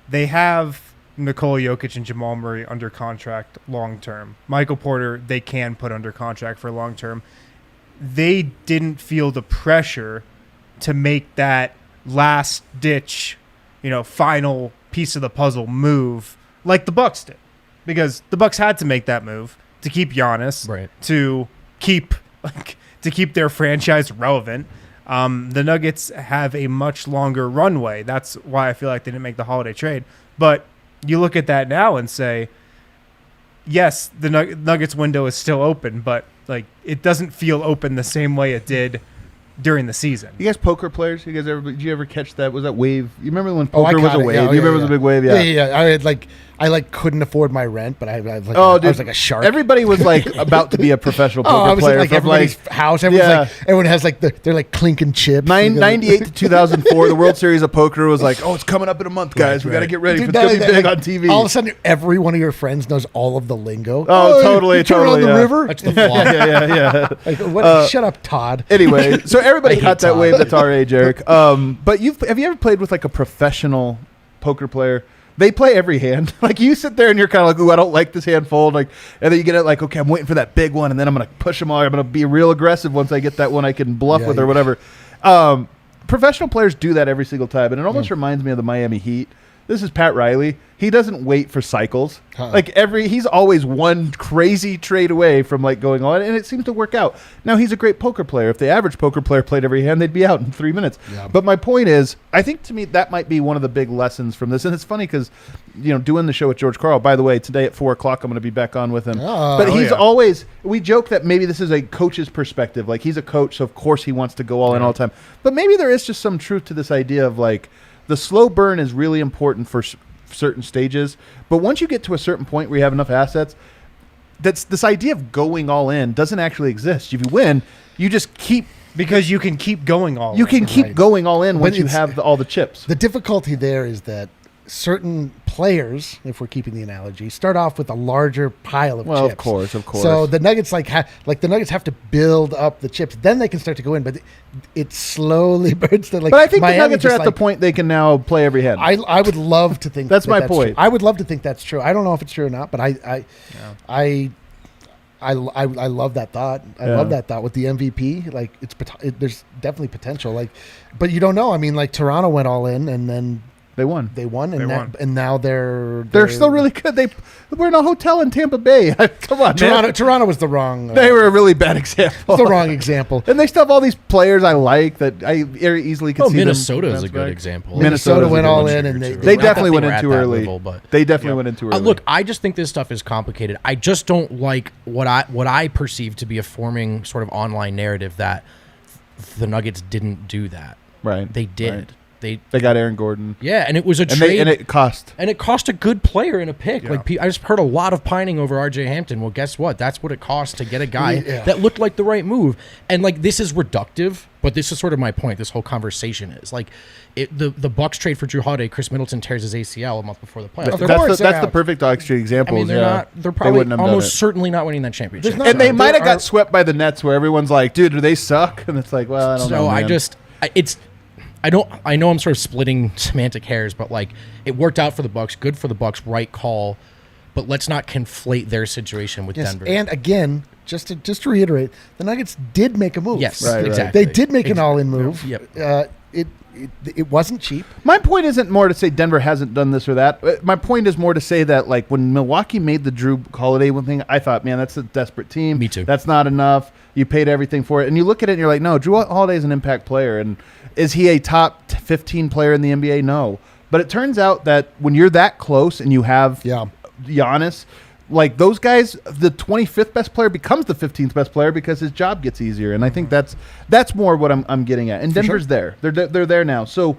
they have Nikola Jokic and Jamal Murray under contract long term. Michael Porter, they can put under contract for long term. They didn't feel the pressure to make that last ditch, final piece of the puzzle move like the Bucks did, because the Bucks had to make that move to keep Giannis, to keep their franchise relevant. The Nuggets have a much longer runway. That's why I feel like they didn't make the Holiday trade, but you look at that now and say, yes, the Nuggets window is still open, but it doesn't feel open the same way it did during the season. You guys poker players? Did you ever catch that? Was that wave? You remember when poker was a wave? You remember it was a big wave? Yeah. I couldn't afford my rent, but I was like a shark. Everybody was about to be a professional poker player. At everybody's house. Everyone has they're clinking chips. 98 to 2004, the World Series of Poker was it's coming up in a month, guys. We got to get ready. It's going to be big on TV. All of a sudden, every one of your friends knows all of the lingo. Oh, totally. Turn on the river. That's the flaw. Yeah. Shut up, Todd. Anyway, so everybody caught that wave. That's our age, Eric. But have you ever played with a professional poker player? They play every hand. You sit there and you're kind of ooh, I don't like this hand fold. And then you get it okay, I'm waiting for that big one, and then I'm going to push them all. I'm going to be real aggressive once I get that one I can bluff with or whatever. Professional players do that every single time, and it almost reminds me of the Miami Heat. This is Pat Riley. He doesn't wait for cycles. He's always one crazy trade away from going on, and it seems to work out. Now, he's a great poker player. If the average poker player played every hand, they'd be out in 3 minutes. Yeah. But my point is, I think to me that might be one of the big lessons from this. And it's funny because, doing the show with George Karl, by the way, today at 4 o'clock, I'm going to be back on with him. But he's always, we joke that maybe this is a coach's perspective. He's a coach, so of course he wants to go all in all the time. But maybe there is just some truth to this idea of the slow burn is really important for certain stages, but once you get to a certain point where you have enough assets, that's this idea of going all in doesn't actually exist. If you win, you just keep because you can keep going all. You can keep going all in once you have all the chips. The difficulty there is that certain players, if we're keeping the analogy, start off with a larger pile of chips. Well, of course. So the Nuggets the Nuggets have to build up the chips, then they can start to go in. But it slowly burns to But I think Miami the Nuggets are at the point they can now play every hand. I would love to think that's my point. True. I would love to think that's true. I don't know if it's true or not, but I love that thought. I love that thought with the MVP. There's definitely potential. But you don't know. I mean, Toronto went all in and then. They won, and now they're still really good. We're in a hotel in Tampa Bay. Come on, man. Toronto was the wrong. They were a really bad example. The wrong example. And they still have all these players I like that I very easily could see. Minnesota is a good example. Minnesota went all in, and they definitely went in too early. They definitely went in too early. Look, I just think this stuff is complicated. I just don't like what I perceive to be a forming sort of online narrative that the Nuggets didn't do that. Right. They did. Right. They got Aaron Gordon. Yeah, and it was a trade. And it cost a good player in a pick. Yeah. Like I just heard a lot of pining over RJ Hampton. Well, guess what? That's what it cost to get a guy that looked like the right move. And like this is reductive, but this is sort of my point. This whole conversation is like the Bucks trade for Jrue Holiday. Chris Middleton tears his ACL a month before the playoffs. That's the perfect Dog Street example. I mean, they're probably almost certainly not winning that championship. And they might have got swept by the Nets, where everyone's like, "Dude, do they suck?" And it's like, well, I don't know. So I know I'm sort of splitting semantic hairs, but like it worked out for the Bucks, good for the Bucks, right call. But let's not conflate their situation with Denver. And again, just to reiterate, the Nuggets did make a move. Yes, They exactly. did make an all-in move. Yep. It wasn't cheap. My point isn't more to say Denver hasn't done this or that. My point is more to say that like when Milwaukee made the Jrue Holiday thing, I thought, man, that's a desperate team. Me too. That's not enough. You paid everything for it. And you look at it and you're like, no, Jrue Holiday is an impact player. And is he a top 15 player in the NBA? No. But it turns out that when you're that close and you have Giannis, like those guys, the 25th best player becomes the 15th best player because his job gets easier. And I think that's more what I'm getting at. And Denver's there. They're there now. So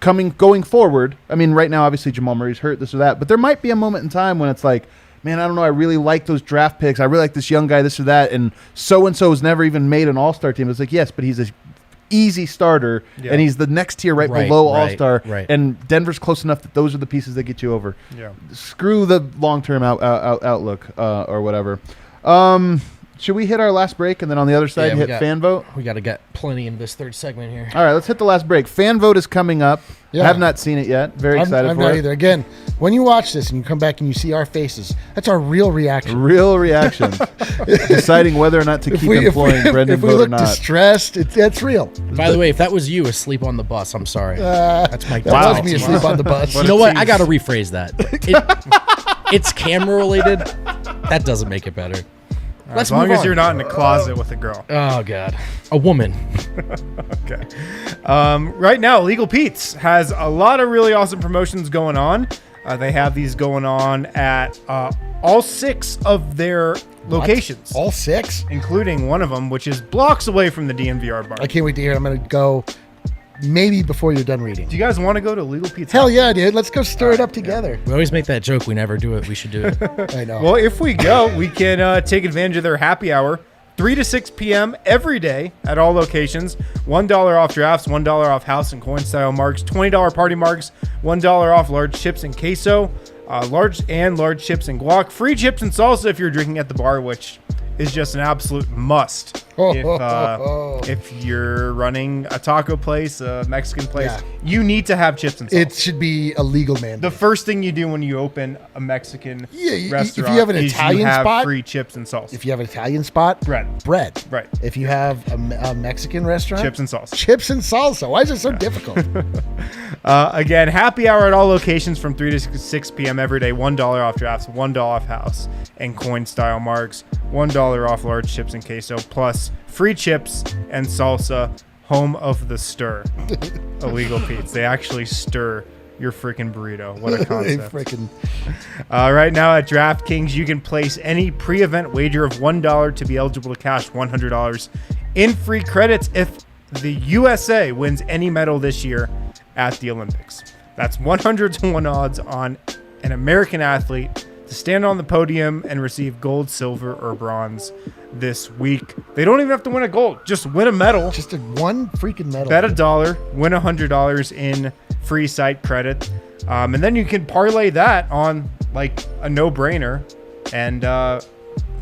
going forward, I mean, right now, obviously Jamal Murray's hurt, this or that. But there might be a moment in time when it's like, man, I don't know, I really like those draft picks. I really like this young guy, this or that. And so-and-so has never even made an all-star team. It's like, yes, but he's a easy starter, and he's the next tier right below all-star. Right. And Denver's close enough that those are the pieces that get you over. Yeah. Screw the long-term outlook or whatever. Should we hit our last break and then on the other side hit fan vote? We got to get plenty in this third segment here. All right, let's hit the last break. Fan vote is coming up. I have not seen it yet. Very excited I'm for not it. either. Again, when you watch this and you come back and you see our faces, that's our real reaction. Real reaction. Deciding whether or not to keep employing Brendan If we Vogt look or not. Distressed, that's real. By the way, if that was you asleep on the bus, I'm sorry. That's my That was me asleep on the bus. You know what? I got to rephrase that. It's camera related. That doesn't make it better. As long as you're not in a closet with a girl. Oh, God. A woman. Okay. Right now, Legal Pete's has a lot of really awesome promotions going on. They have these going on at all 6 of their locations. All 6? Including one of them, which is blocks away from the DNVR bar. I can't wait to hear it. I'm going to go maybe before you're done reading. Do you guys want to go to Legal Pete's? Hell yeah, dude. Let's go stir it up together. We always make that joke. We never do it. We should do it. I know. Well, if we go, we can take advantage of their happy hour. 3 to 6 p.m. every day at all locations. $1 off drafts, $1 off house and coin style marks, $20 party marks, $1 off large chips and queso, large chips and guac, free chips and salsa if you're drinking at the bar, which is just an absolute must. If you're running a taco place, a Mexican place, you need to have chips and salsa. It should be a legal mandate. The first thing you do when you open a Mexican restaurant if you have an is Italian you have spot, free chips and salsa. If you have an Italian spot, bread. Right. If you have a Mexican restaurant, Chips and salsa. Chips and salsa. Why is it so difficult? Again, happy hour at all locations from 3 to 6 p.m. every day. $1 off drafts, $1 off house and coin style marks, $1 off large chips and queso, plus free chips and salsa. Home of the stir. Illegal Pete's. They actually stir your freaking burrito. What a concept. Right now at DraftKings, you can place any pre-event wager of $1 to be eligible to cash $100 in free credits if the USA wins any medal this year at the Olympics. That's 100 to 1 odds on an American athlete to stand on the podium and receive gold, silver, or bronze this week. They don't even have to win a gold. Just win a medal. Just one freaking medal. Bet $1, win $100 in free site credit. And then you can parlay that on like a no-brainer and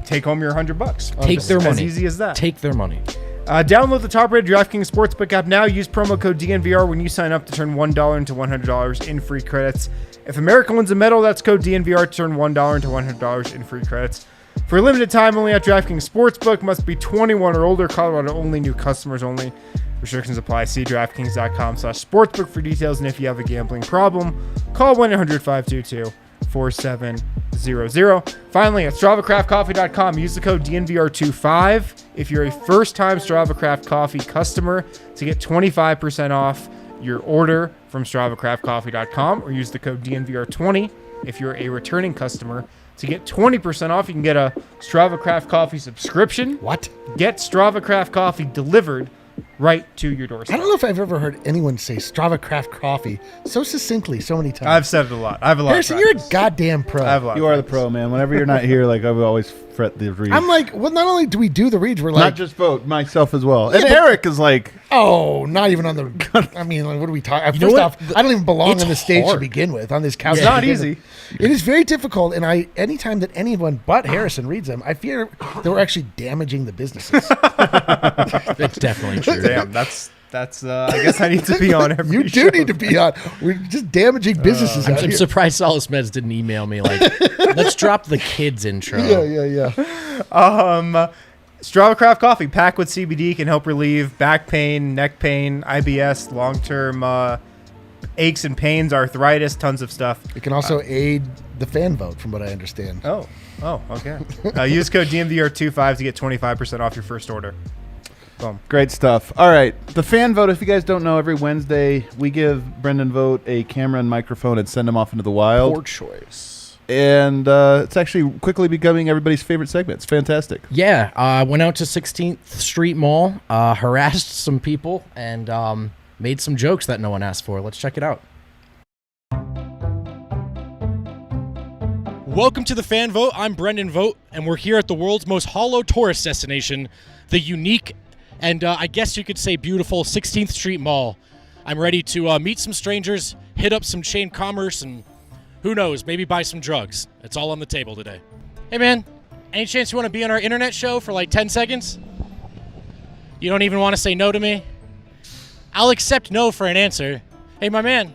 take home your $100. Take their money. As easy as that. Take their money. Download the top-rated DraftKings Sportsbook app now. Use promo code DNVR when you sign up to turn $1 into $100 in free credits. If America wins a medal, that's code DNVR to turn $1 into $100 in free credits. For a limited time only at DraftKings Sportsbook, must be 21 or older, Colorado only, new customers only. Restrictions apply. See DraftKings.com/sportsbook for details. And if you have a gambling problem, call 1-800-522-4700. Finally, at StravaCraftCoffee.com, use the code DNVR25 if you're a first-time Strava Craft Coffee customer to get 25% off your order from StravaCraftCoffee.com, or use the code DNVR20 if you're a returning customer to get 20% off. You can get a Strava Craft Coffee subscription. What? Get Strava Craft Coffee delivered right to your doorstep. I don't know if I've ever heard anyone say Strava Craft Coffee so succinctly so many times. I've said it a lot. I have a lot. Harrison, you're a goddamn pro. I have a lot. You are the pro, man. Whenever you're not here, like I would always fret the read. I'm like, well, not only do we do the reads, we're like, not just vote, myself as well. And but- Eric is like, oh, not even on the. I mean, like, what are we talking? First off, I don't even belong on the stage to begin with. On this couch, It's not easy. It is very difficult, and anytime that anyone but Harrison reads them, I fear that we're actually damaging the businesses. That's definitely true. Damn, that's. I guess I need to be on every. You do show. need to be on. We're just damaging businesses out I'm here. surprised Solace Meds didn't email me like, let's drop the kids intro. Yeah. Strava Craft Coffee packed with CBD can help relieve back pain, neck pain, IBS, long-term aches and pains, arthritis, tons of stuff. It can also aid the fan vote, from what I understand. Oh, okay. Use code DNVR25 to get 25% off your first order. Boom. great stuff. All right, the fan vote. If you guys don't know, every Wednesday we give Brendan Vogt a camera and microphone and send him off into the wild. Poor choice. And it's actually quickly becoming everybody's favorite segment. It's fantastic. Yeah, went out to 16th Street Mall, harassed some people, and made some jokes that no one asked for. Let's check it out. Welcome to the Fan Vote. I'm Brendan Vogt, and we're here at the world's most hollow tourist destination, the unique and I guess you could say beautiful 16th Street Mall. I'm ready to meet some strangers, hit up some chain commerce, and who knows, maybe buy some drugs. It's all on the table today. Hey man, any chance you want to be on our internet show for like 10 seconds? You don't even want to say no to me? I'll accept no for an answer. Hey my man.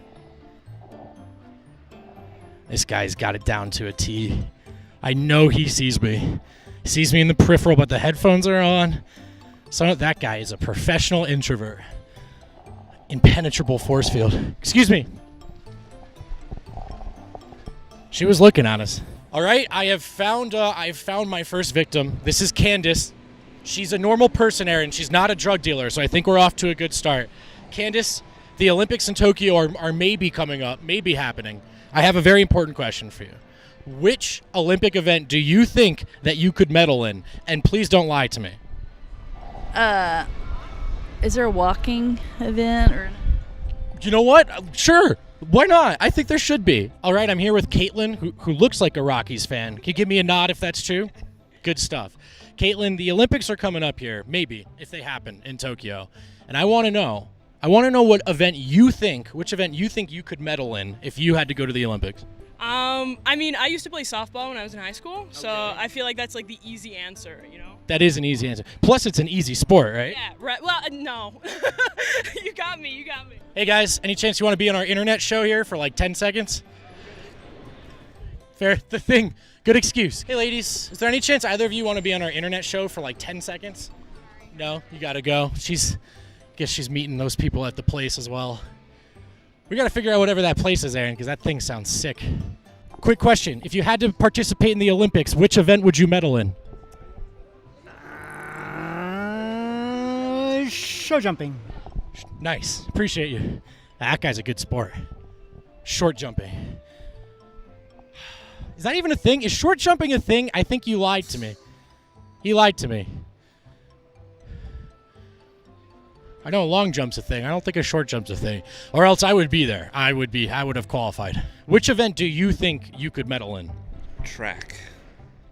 This guy's got it down to a T. I know he sees me. He sees me in the peripheral, but the headphones are on. So that guy is a professional introvert. Impenetrable force field. Excuse me. She was looking at us. All right, I've found my first victim. This is Candace. She's a normal person, Aaron. She's not a drug dealer, so I think we're off to a good start. Candace, the Olympics in Tokyo are maybe coming up, maybe happening. I have a very important question for you. Which Olympic event do you think that you could medal in? And please don't lie to me. Is there a walking event or? You know what? Sure. Why not? I think there should be. All right, I'm here with Caitlin, who looks like a Rockies fan. Can you give me a nod if that's true? Good stuff. Caitlin, the Olympics are coming up here, maybe, if they happen, in Tokyo. And I want to know which event you think you could medal in if you had to go to the Olympics. I mean, I used to play softball when I was in high school, so I feel like that's like the easy answer, you know? That is an easy answer. Plus, it's an easy sport, right? Yeah, right. Well, no. You got me. Hey, guys, any chance you want to be on our internet show here for like 10 seconds? Fair. The thing. Good excuse. Hey, ladies, is there any chance either of you want to be on our internet show for like 10 seconds? No? You got to go. Guess she's meeting those people at the place as well. We got to figure out whatever that place is, Aaron, because that thing sounds sick. Quick question. If you had to participate in the Olympics, which event would you medal in? Show jumping. Nice. Appreciate you. That guy's a good sport. Short jumping. Is that even a thing? Is short jumping a thing? I think you lied to me. He lied to me. I know a long jump's a thing. I don't think a short jump's a thing. Or else I would be there. I would have qualified. Which event do you think you could medal in? Track.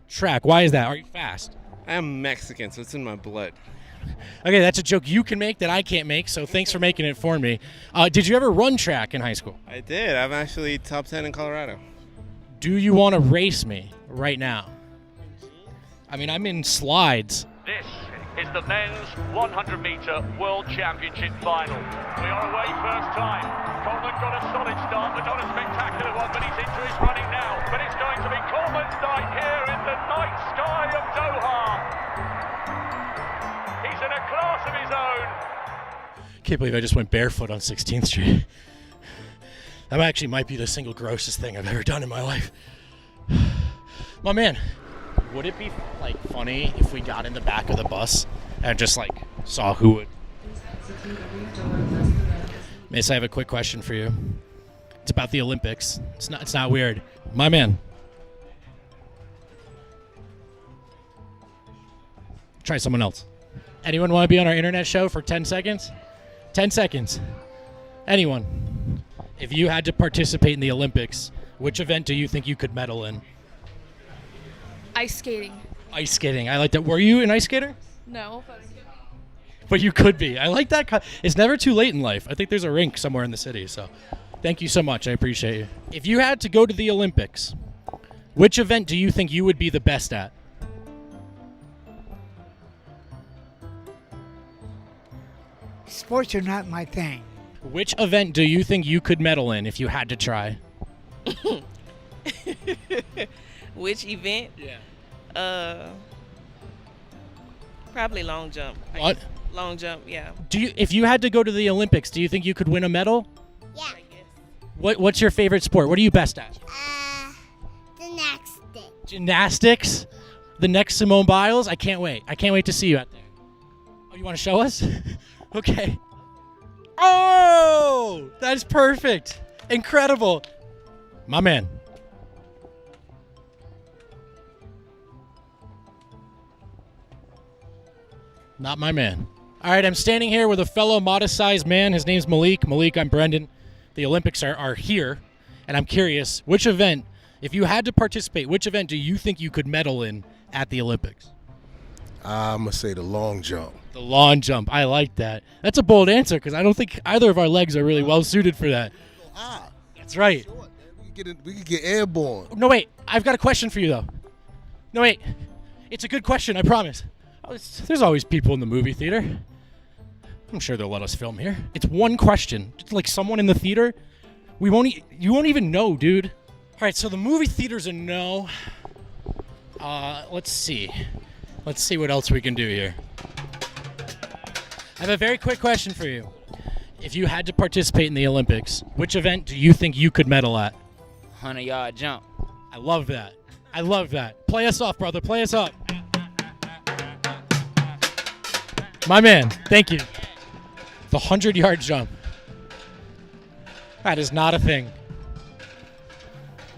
Track. Why is that? Are you fast? I am Mexican, so it's in my blood. Okay, that's a joke you can make that I can't make, so thanks for making it for me. Did you ever run track in high school? I did. I'm actually top 10 in Colorado. Do you want to race me right now? I mean, I'm in slides. This is the men's 100-meter World Championship final. We are away first time. Coleman got a solid start, but not a spectacular one, but he's into his running now. But it's going to be Coleman's night here in the night sky of Doha. He's in a class of his own. Can't believe I just went barefoot on 16th Street. That actually might be the single grossest thing I've ever done in my life. My man, would it be like funny if we got in the back of the bus and just like saw who would? Mace, I have a quick question for you. It's about the Olympics. It's not weird. My man. Try someone else. Anyone want to be on our internet show for 10 seconds? 10 seconds. Anyone? If you had to participate in the Olympics, which event do you think you could medal in? Ice skating. Ice skating. I like that. Were you an ice skater? No, But you could be. I like that. It's never too late in life. I think there's a rink somewhere in the city. So thank you so much. I appreciate you. If you had to go to the Olympics, which event do you think you would be the best at? Sports are not my thing. Which event do you think you could medal in if you had to try? Which event? Yeah. Probably long jump. What? Long jump, yeah. If you had to go to the Olympics, do you think you could win a medal? Yeah. I guess. What's your favorite sport? What are you best at? Gymnastics. Gymnastics? The next Simone Biles? I can't wait. I can't wait to see you out there. Oh, you want to show us? Okay. Oh, that's perfect. Incredible. My man. Not my man. All right, I'm standing here with a fellow modest-sized man. His name's Malik. Malik, I'm Brendan. The Olympics are here, and I'm curious, which event, if you had to participate, which event do you think you could medal in at the Olympics? I'm going to say the long jump. The long jump. I like that. That's a bold answer because I don't think either of our legs are really well suited for that. That's right. We could get airborne. No, wait. I've got a question for you, though. No, wait. It's a good question, I promise. There's always people in the movie theater. I'm sure they'll let us film here. It's one question. It's like someone in the theater. You won't even know, dude. All right, so the movie theater's a no. Let's see. Let's see what else we can do here. I have a very quick question for you. If you had to participate in the Olympics, which event do you think you could medal at? 100-yard jump. I love that. I love that. Play us off, brother. Play us up. My man, thank you. The 100-yard jump. That is not a thing.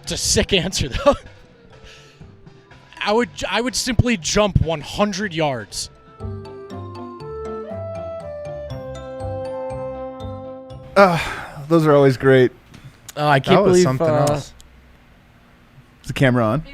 It's a sick answer, though. I would simply jump 100 yards. Those are always great. I can't believe something else. Is the camera on?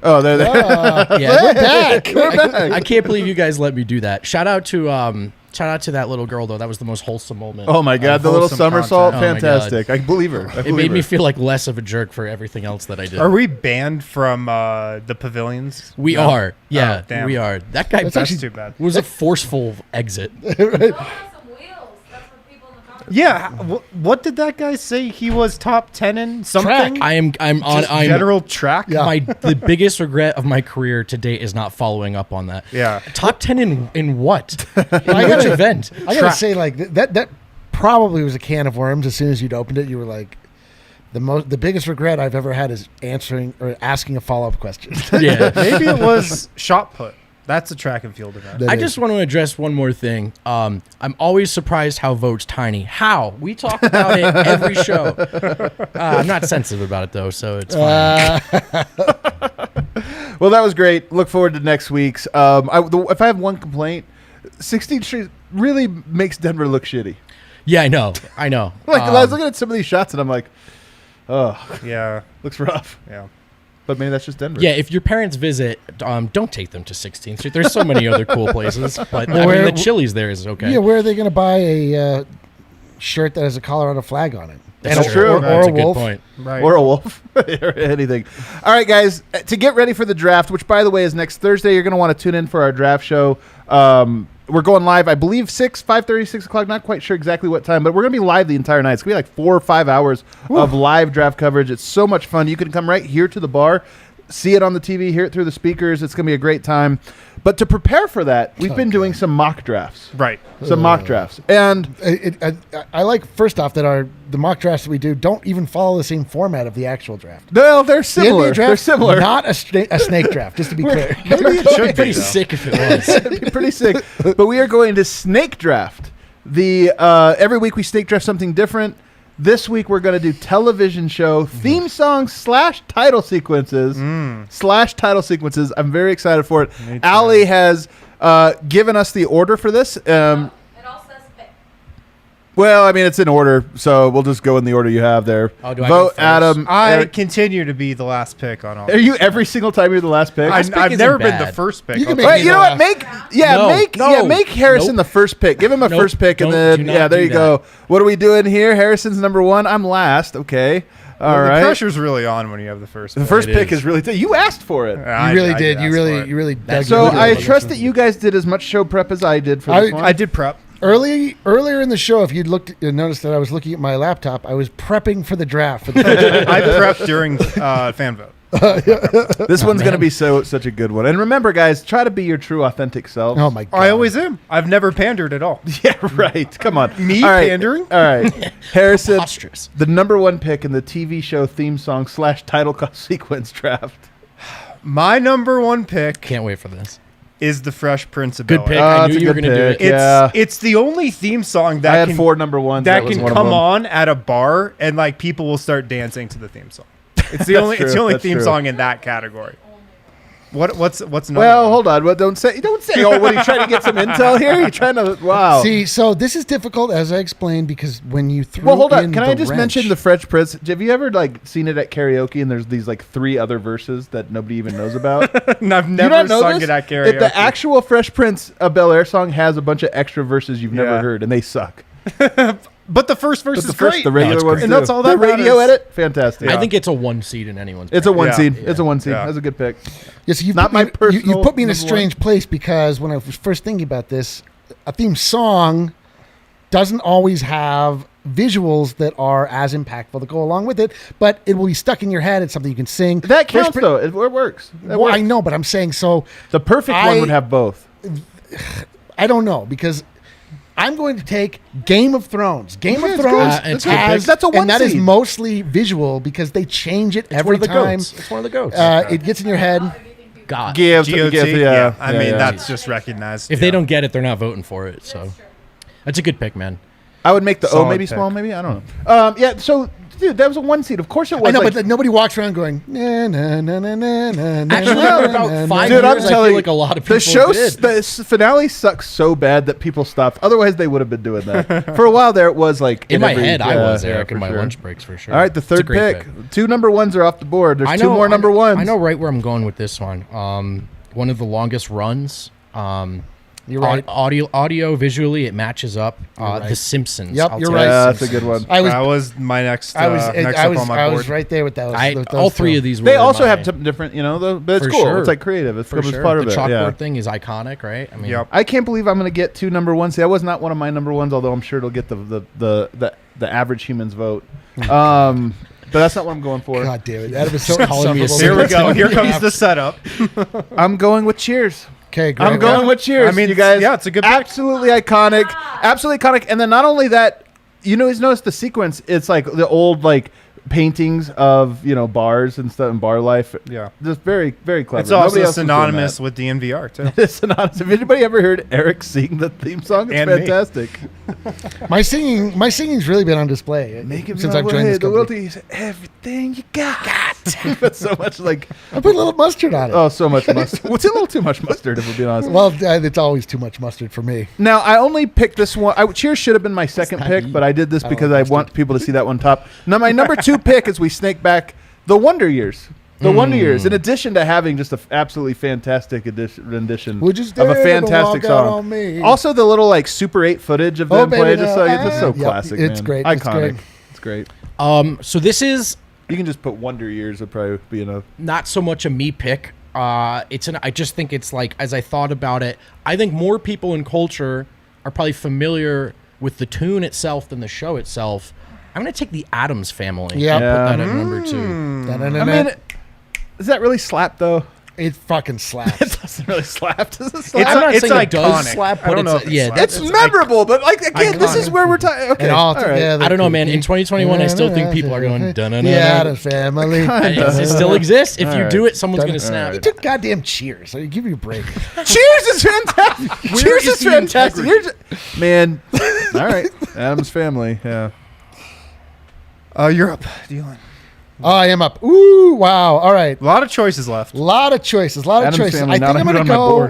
Oh, there. Yeah, we're back. We're back. I can't believe you guys let me do that. Shout out to that little girl though. That was the most wholesome moment. Oh my God, the little somersault, content. fantastic. I believe her. It made me feel like less of a jerk for everything else that I did. Are we banned from the pavilions? We are. Yeah, oh, we are. That guy that's too bad. Was a forceful exit. Yeah, what did that guy say? He was top 10 in something. Track. I'm on general track. Yeah. The biggest regret of my career to date is not following up on that. Yeah, top 10 in what? Which event? I gotta say, like that probably was a can of worms. As soon as you'd opened it, you were like, the biggest regret I've ever had is answering or asking a follow-up question. Yeah, maybe it was shot put. That's a track and field event. I just want to address one more thing. I'm always surprised how Vogt's tiny. How? We talk about it every show. I'm not sensitive about it, though, so it's fine. Well, that was great. Look forward to next week's. If I have one complaint, 16th Street really makes Denver look shitty. Yeah, I know. Like, I was looking at some of these shots, and I'm like, oh. Yeah. Looks rough. Yeah. But maybe that's just Denver. Yeah, if your parents visit, don't take them to 16th Street. There's so many other cool places. But I mean, the Chili's there is okay. Yeah, where are they going to buy a shirt that has a Colorado flag on it? That's true. Or That's a a good wolf. point. Right. Or a wolf. Or anything. All right, guys. To get ready for the draft, which, by the way, is next Thursday, you're going to want to tune in for our draft show. We're going live, I believe, 5:30, 6 o'clock. Not quite sure exactly what time, but we're going to be live the entire night. It's going to be like 4 or 5 hours of live draft coverage. It's so much fun. You can come right here to the bar, see it on the TV, hear it through the speakers. It's going to be a great time. But to prepare for that, we've been doing some mock drafts. Right. Some mock drafts. And I like, first off, that the mock drafts that we do don't even follow the same format of the actual draft. No, they're similar. The NBA draft, they're similar. Not a snake draft, just to be clear. Maybe it should be pretty sick if it was. It'd be pretty sick. But we are going to snake draft. Every week we snake draft something different. This week we're going to do television show theme songs / title sequences /title sequences. I'm very excited for it. Allie has given us the order for this. Well, I mean, it's in order, so we'll just go in the order you have there. Oh, do I vote, go first? Adam. I Eric. continue to be the last pick on all. Are you every single time you're the last pick? I've never been the first pick. You can Wait, you know what? Make Harrison Nope. the first pick. Give him a first pick, and Don't- do then not there do you go. that. What are we doing here? Harrison's number 1. I'm last. Okay, all right. The pressure's really on when you have the first. The pick. first It pick is. is really. You asked for it. I You really I did. ask You for really, it. you really. dug So into I it. trust that you guys did as much show prep as I did for this one. I did prep. Earlier in the show, if you'd noticed that I was looking at my laptop, I was prepping for the draft. I prepped during fan vote. This one's going to be such a good one. And remember, guys, try to be your true, authentic self. Oh my god! I always am. I've never pandered at all. Yeah, right. Come on. Me All right. pandering? All right. Harrison, Preposterous. the number 1 pick in the TV show theme song / title sequence draft. My number 1 pick Can't wait for this. is The Fresh Prince of Good Bel-Air. pick. I it's knew a you were good going to do pick. it. Yeah. It's the only theme song that I had can, 4 number 1s. that was can one of come them. on at a bar and like people will start dancing to the theme song. It's the only true. it's the only That's theme true. song in that category. What's another Well, one? hold on. Well, don't say. Oh, what are you trying to get some intel here? You trying to? Wow. See, so this is difficult, as I explained, because when you threw Well, hold on. in Can the I just wrench- mention the Fresh Prince? Have you ever seen it at karaoke and there's these 3 other verses that nobody even knows about? And I've You never don't know sung this? it at karaoke. The actual Fresh Prince of Bel-Air song has a bunch of extra verses you've never Yeah. heard, and they suck. But the first verse But is the first, great. the regular it's ones, great. And that's too. all the that radio matters. edit, fantastic. I think it's a 1 seed in anyone's. It's a 1 Yeah. seed. Yeah. It's a 1 seed. Yeah. That's a good pick. Yes, you've Not put me- my personal You put me in a number strange place because when I was first thinking about this, a theme song doesn't always have visuals that are as impactful that go along with it, but it will be stuck in your head. It's something you can sing. That Fresh counts Prin- though. It works. That Well, I works. know, but I'm saying so. The perfect one would have both. I don't know because I'm going to take Game of Thrones. Game Yeah, of it's Thrones good. It's good has, pick. That's a 1 and that is seed. mostly visual because they change it It's every one of the time. goats. It's one of the goats. It gets in your head. God. GOT, yeah. I mean, yeah. that's just recognized. If they don't get it, they're not voting for it. So that's a good pick, man. I would make the O Solid maybe pick. small, maybe I don't know. Yeah. So, dude, that was a 1 seed. Of course it was. I know, but nobody walks around going na na na na na na. Actually, na, for na, about na, 5 Dude, years, I'm I feel telling you, like a lot of people the show, did. the finale sucks so bad that people stopped. Otherwise, they would have been doing that. For a while there, it was like In my every- head, I was Eric for in my sure. lunch breaks for sure. All right, the It's a third great pick. 2 number 1s are off the board. There's 2 more number 1s. I know right where I'm going with this one. One of the longest runs. You're right. Audio, visually, it matches up. right. The Simpsons. Yep, I'll you're take right. The Yeah, that's a Simpsons. good one. That was my next. Next up on my I board. was right there with those. All 3 of these. They were also my- have different, but it's For cool. sure. It's like creative. It's for it's sure. part of The it. chalkboard Yeah. thing is iconic, right? I mean, Yep. I can't believe I'm going to get 2 number 1s. See, that was not one of my number 1s, although I'm sure it'll get the average human's vote. But that's not what I'm going for. God damn it! Adam is so calling me a insufferable. Here we go. Here comes the setup. I'm going with Cheers. Okay, great. I'm going with Cheers. I mean, you guys. yeah, it's a good pick. Absolutely iconic. Absolutely iconic. And then not only that, he's noticed the sequence. It's like the old paintings of bars and stuff and bar life. Yeah. Just very, very clever. It's also Nobody else is doing synonymous that. with DNVR too. It's synonymous. Have anybody ever heard Eric sing the theme song? It's And me. fantastic. My singing's really been on display since I've joined this the world company. is everything you got. But so much I put a little mustard on it. oh, so much mustard. Well, it's a little too much mustard, if we're being honest. Well, it's always too much mustard for me. Now, I only picked this one. Cheers should have been my second pick, but I did this because I want people to see that one top. Now, my number 2 pick is we snake back the Wonder Years. The Wonder Years, in addition to having just an absolutely fantastic rendition Would you of a dare to fantastic walk out song. on me? Also, the little Super 8 footage of them baby, playing. It's no. just so Yep, classic, it's man. great, it's Iconic. great. It's great. So this is You can just put Wonder Years would probably be enough. not so much a me pick. I just think it's as I thought about it, I think more people in culture are probably familiar with the tune itself than the show itself. I'm going to take the Addams Family. Yep. Put that at number 2. I mean, does that really slap, though? It fucking slaps. It doesn't really slap. Does it slap? I'm not it's saying it does iconic. slap, I but don't know it's, if it yeah, slaps. It's memorable, but again, this is where we're talking. Okay, And all all right. together. I don't know, man. In 2021, I still think people are going dun-dun-dun-dun. The Addams Family. It still exists. If you All do right. it, someone's going to You snap. took goddamn Cheers. So you give you a break. Cheers is fantastic. Cheers is is the fantastic. integrity? You're just, man, all right. Addams Family. Yeah. All right, All right. All right. All right. All right. All right. All right. All right. All right. All right. All right. All right. All right. All right. All right. All right. All right. You're up, Dylan. Oh, I am up. Ooh, wow. All right. A lot of choices left. A lot of choices. I think I'm going to go.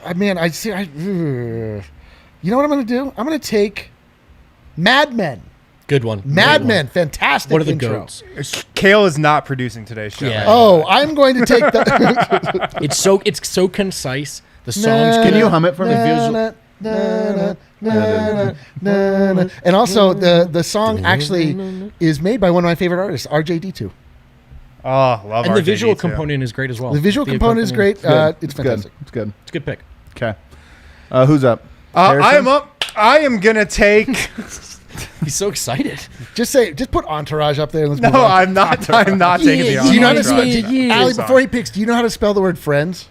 I mean, you know what I'm going to do? I'm going to take Mad Men. Good one. Mad Men. Fantastic What are the intro. goats? Kale is not producing today's show. Yeah. Oh, I'm going to take the. It's so concise. The songs. Can you hum it for me? And also, the song actually is made by one of my favorite artists, RJD2. Oh, love And RJD2. the visual component is great as well. The visual component is great. It's fantastic. It's good. It's a good pick. Okay. Who's up? I am up. I am going to take... He's so excited. Just put Entourage up there. And let's No, move on. I'm not. I'm not taking the Do you know how to spell? Entourage. Ali, before he picks, do you know how to spell the word friends?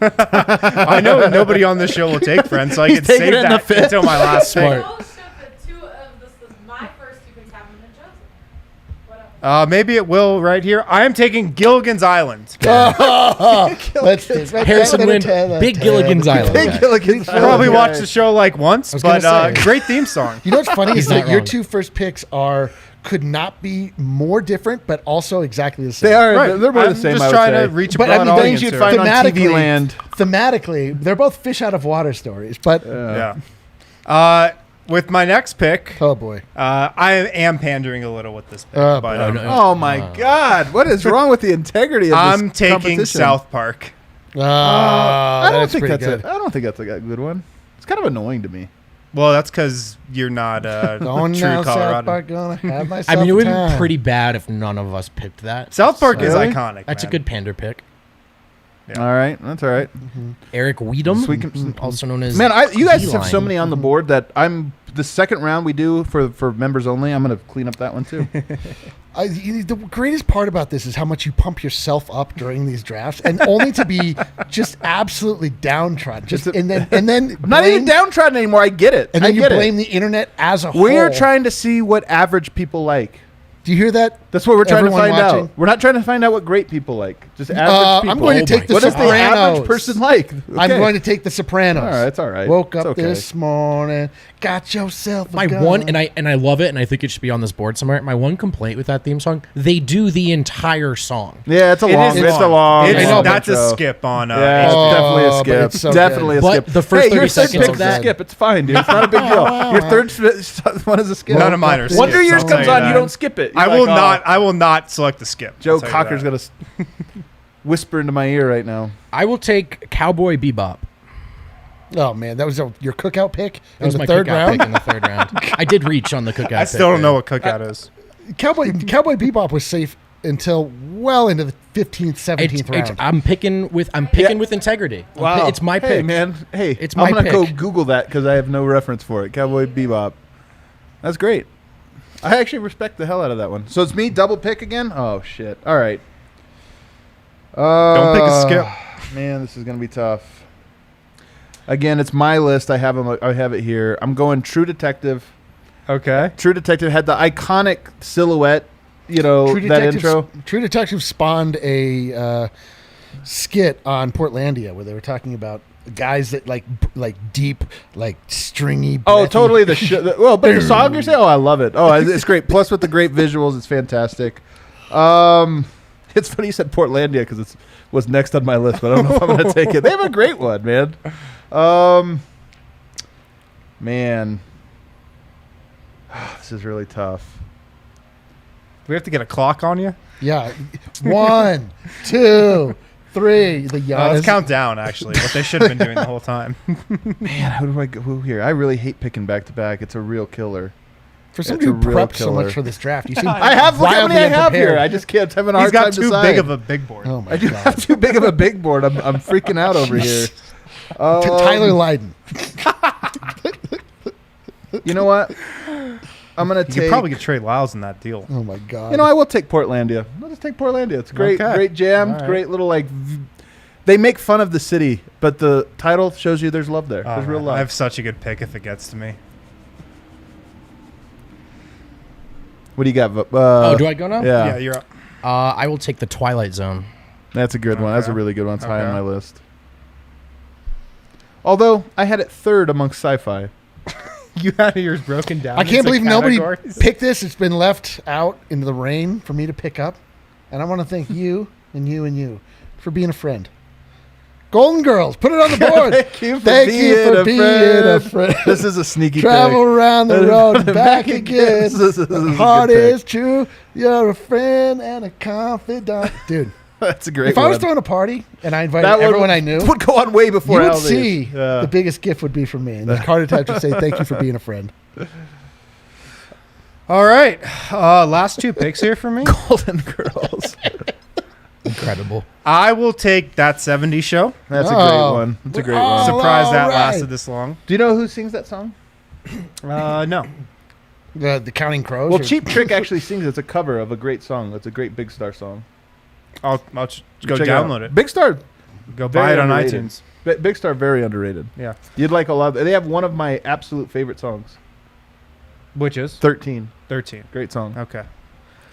I know nobody on this show will take friends, so I can save that until my last pick. Maybe it will right here. I am taking Gilligan's Island. Harrison Wind, big Gilligan's Island. Big Gilligan's Island. Probably watched the show like once, but great theme song. You know what's funny is that your wrong. two first picks could not be more different, but also exactly the same. They are. Right. They're more the I'm same. just I would trying say. to reach a But broad I mean, audience you'd here. find on TV Land. Thematically, they're both fish out of water stories. But Yeah. With my next pick, oh boy, I am pandering a little with this pick. Oh, but, boy. Oh my God! What is wrong with the integrity of this I'm taking competition? South Park. I don't think pretty that's good. I don't think that's a good one. It's kind of annoying to me. Well, that's because you're not Going true now, South Colorado. Park, gonna have I myself mean, it would a be time. pretty bad if none of us picked that. South Park is Really? iconic. That's man. a good pander pick. Yeah. All right, that's all right. Eric Weedham, also known as Man, you guys have Beeline. so many on the board that the second round we do for members only. I'm gonna clean up that one too. The greatest part about this is how much you pump yourself up during these drafts, and only to be just absolutely downtrodden. And then I'm not even downtrodden anymore. I get it. And then I you get blame it. the internet as a whole. We're trying to see what average people like. Do you hear that? That's what we're trying to Everyone find watching? out. We're not trying to find out what great people like. Just average people. I'm going to take the What does the Sopranos. average person like? I'm Okay. going to take the Sopranos. All right, it's all right. Woke It's up okay. this morning, got yourself a My gun. one, and I love it, and I think it should be on this board somewhere. My one complaint with that theme song, they do the entire song. Yeah, it's a long. is It's a long. It's- long that's a intro. skip on. Yeah, it's HBO. definitely a but skip. it's so Definitely good. a But skip. the first hey, 30 your third seconds pick's of a that- skip. It's fine, dude. It's not a big deal. Your third one is a skip. None of mine are Wonder skips, Years I'll comes tell on. you You that. don't skip it. I You're will like, not. oh. I will not select the skip. Joe I'll tell you Cocker's that. gonna whisper into my ear right now. I will take Cowboy Bebop. Oh man, that was your cookout pick That was in the my third cookout round. pick in the third round. I did reach on the cookout. I still don't know what cookout is. Cowboy Bebop was safe until well into the 15th, 17th round. I'm picking with integrity. It's my pick. Hey man, hey, It's my I'm gonna go pick. Google that because I have no reference for it. Cowboy Bebop. That's great. I actually respect the hell out of that one. So it's me double pick again. Oh shit! All right. Don't pick a skip. Man, this is gonna be tough. Again, it's my list. I have it here. I'm going True Detective. Okay. True Detective had the iconic silhouette. You know that intro. True Detective spawned a skit on Portlandia where they were talking about guys that like deep, like stringy. Oh, breathy- totally. Well, but the song you're saying, oh, I love it. Oh, it's great. Plus with the great visuals, it's fantastic. It's funny you said Portlandia because it was next on my list, but I don't know if I'm going to take it. They have a great one, man. Man, this is really tough. Do we have to get a clock on you? Yeah. 1, 2, 3. The Giannis. Let's count down, actually, what they should have been doing the whole time. Man, how do I go here? I really hate picking back to back. It's a real killer. For somebody who prepped so much for this draft, you seem I have. Look how many I have unprepared. here. I just can't have an He's hard got time too deciding. big of a big board. Oh my I do God. have too big of a big board. I'm freaking out over here. Tyler Lydon. You know what? I'm gonna You take. could probably get Trey Lyles in that deal. Oh my God. You know, I will take Portlandia. I'll just take Portlandia. It's great, Okay. great jam. All right. Great little They make fun of the city, but the title shows you there's love there. There's real love. I have such a good pick if it gets to me. What do you got? Do I go now? Yeah, you're up. I will take the Twilight Zone. That's a good one. That's a Okay. really good one. It's high on Okay. my list. Although I had it third amongst sci-fi. You had yours broken down. I can't into believe nobody categories. picked this. It's been left out into the rain for me to pick up. And I want to thank you and you and you for being a friend. Golden Girls, put it on the board. Thank you for being a friend. This is a sneaky Travel pick. around the road and back again. This is a good Heart pick. is true. You're a friend and a confidant. Dude. That's a great If one. I was throwing a party and I invited That everyone I knew, would go on way before you would Aldi's. see Yeah. the biggest gift would be from me. And the card attached would say, thank you for being a friend. All right. Last two picks here for me. Golden Girls. Incredible. I will take That 70s Show. That's a great one. That's a great one. Surprised that all right. lasted this long. Do you know who sings that song? No. The Counting Crows? Well, or- Cheap Trick actually sings. It's a cover of a great song. It's a great Big Star song. I'll go Check download it. Big Star. Go buy it on underrated. iTunes. Big Star, very underrated. Yeah. You'd like a lot. They have one of my absolute favorite songs. Which is? 13. 13. Great song. Okay.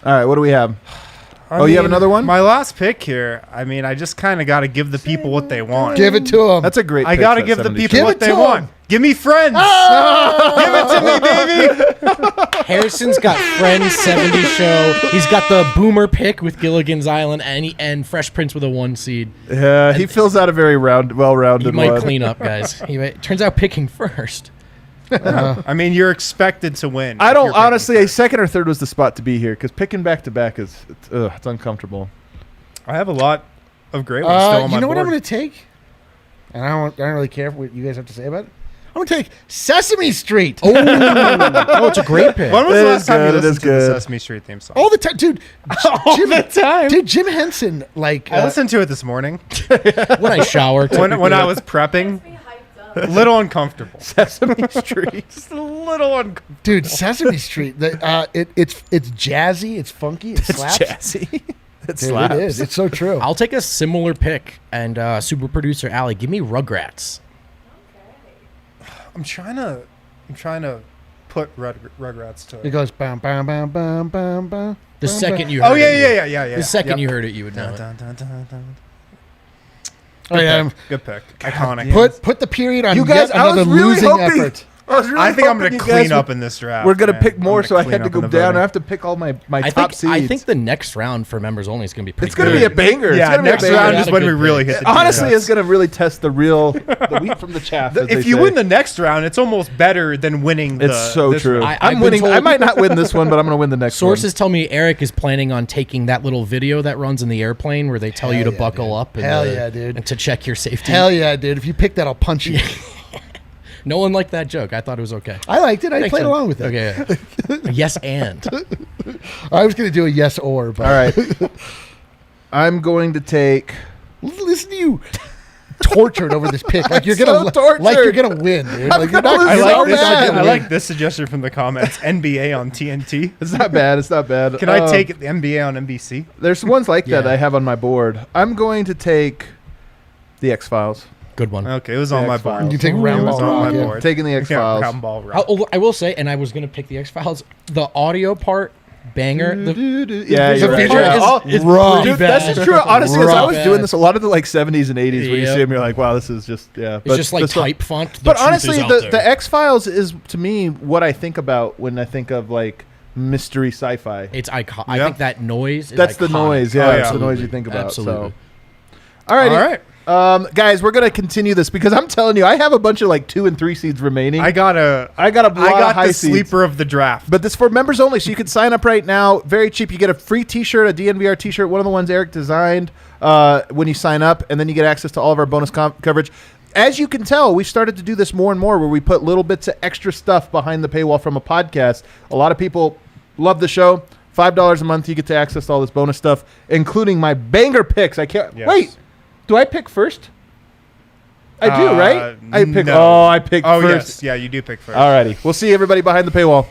All right, what do we have? I you have mean, another one? My last pick here. I mean, I just kind of got to give the people what they want. Give it to them. That's a great I pick, got to that give the 70s people show. what they want. Give me Friends. Give it to me, baby. Harrison's got Friends 70 show. He's got the Boomer pick with Gilligan's Island and Fresh Prince with a 1 seed. Yeah, he fills out a very well-rounded He might one. clean up, guys. Turns out picking first. I mean, you're expected to win. I if don't you're picking honestly. A first. second or third was the spot to be here because picking back to back is it's uncomfortable. I have a lot of great ones still on my you know what I'm board. going to take? And I don't really care what you guys have to say about it. I'm going to take Sesame Street. Oh, it's a great pick. When was the It last is time you good, it is listened to the good. Sesame Street theme song? All the time. Dude. All the time. Dude, Jim Henson, like... I listened to it this morning When I shower. when I was prepping. A little uncomfortable. Sesame Street. Just a little uncomfortable. Dude, Sesame Street. It's jazzy. It's funky. It slaps. Jazzy. It Dude, slaps. it is. It's so true. I'll take a similar pick. And super producer Allie, give me Rugrats. I'm trying to put Rugrats to It goes bam, bam, bam, bam, bam, bam. The second you Oh heard it. yeah. The second Yep. you heard it, you would know. Dun, dun, dun, dun, dun. Oh, yeah. Good pick. Iconic. Put the period on You guys, yet I another was really losing hoping. effort. I think I'm going to clean up in this draft. We're going to man. pick more, I'm so I gonna had to clean go up in the down. I voting. have to pick all my I top think, seeds. I think the next round for members only is going to be pretty it's going to good. be a banger. It's Yeah, gonna be a next banger. round Not is a when we good really pick. hit the Honestly, deep it's cuts. going to really test the wheat from the chaff. as If they you say. win the next round, it's almost better than winning It's so this true. round. I've I'm been winning. told- I might not win this one, but I'm going to win the next Sources tell me Eric is planning on taking that little video that runs in the airplane where they tell you to yeah, buckle dude. up. And, Hell yeah, dude. And to check your safety. Hell yeah, dude. If you pick that, I'll punch you. No one liked that joke. I thought it was okay. I liked it. I Thanks, played Eric. along with it. Okay. Yes, and. I was going to do a yes or, but All right. I'm going to take. listen to you tortured over this pick. Like you're So gonna tortured. like you're gonna win, dude. I'm Like you're gonna not. lose you're so not- you're not bad. gonna I win. like this suggestion from the comments. NBA on TNT. It's not bad. It's not bad. Can I take the NBA on NBC? There's ones like that Yeah. I have on my board. I'm going to take the X-Files. Good one. Okay, it was on my X-Files. board. You take It round was ball on rock, my yeah. board. Taking the X-Files. Round ball rock. I will say, and I was going to pick the X-Files, the audio part, banger. Yeah, the you're right. part Yeah. is rough. pretty Dude, bad. that's just true. Honestly, as I was Rough. doing this, a lot of the like 70s and 80s, where you Yep. see them, you're like, wow, this is just It's just like this one- type font. The But truth honestly, is out the there. X-Files is to me what I think about when I think of like mystery sci-fi. It's iconic. I Yep. think that noise is That's the iconic. noise. Yeah, Oh, that's the yeah. noise you think about. Absolutely. So. All right. All right. Guys, we're gonna continue this because I'm telling you, I have a bunch of like 2 and 3 seeds remaining. I got a lot of high the seeds. sleeper of the draft. But this for members only, so you can sign up right now. Very cheap. You get a free T-shirt, a DNVR T-shirt, one of the ones Eric designed when you sign up, and then you get access to all of our bonus coverage. As you can tell, we've started to do this more and more, where we put little bits of extra stuff behind the paywall from a podcast. A lot of people love the show. $5 a month, you get to access all this bonus stuff, including my banger picks. I can't wait. Do I pick first? I do, right? I pick. no. Oh, I pick Oh, first. yes. Yeah, you do pick first. Alrighty. We'll see everybody behind the paywall.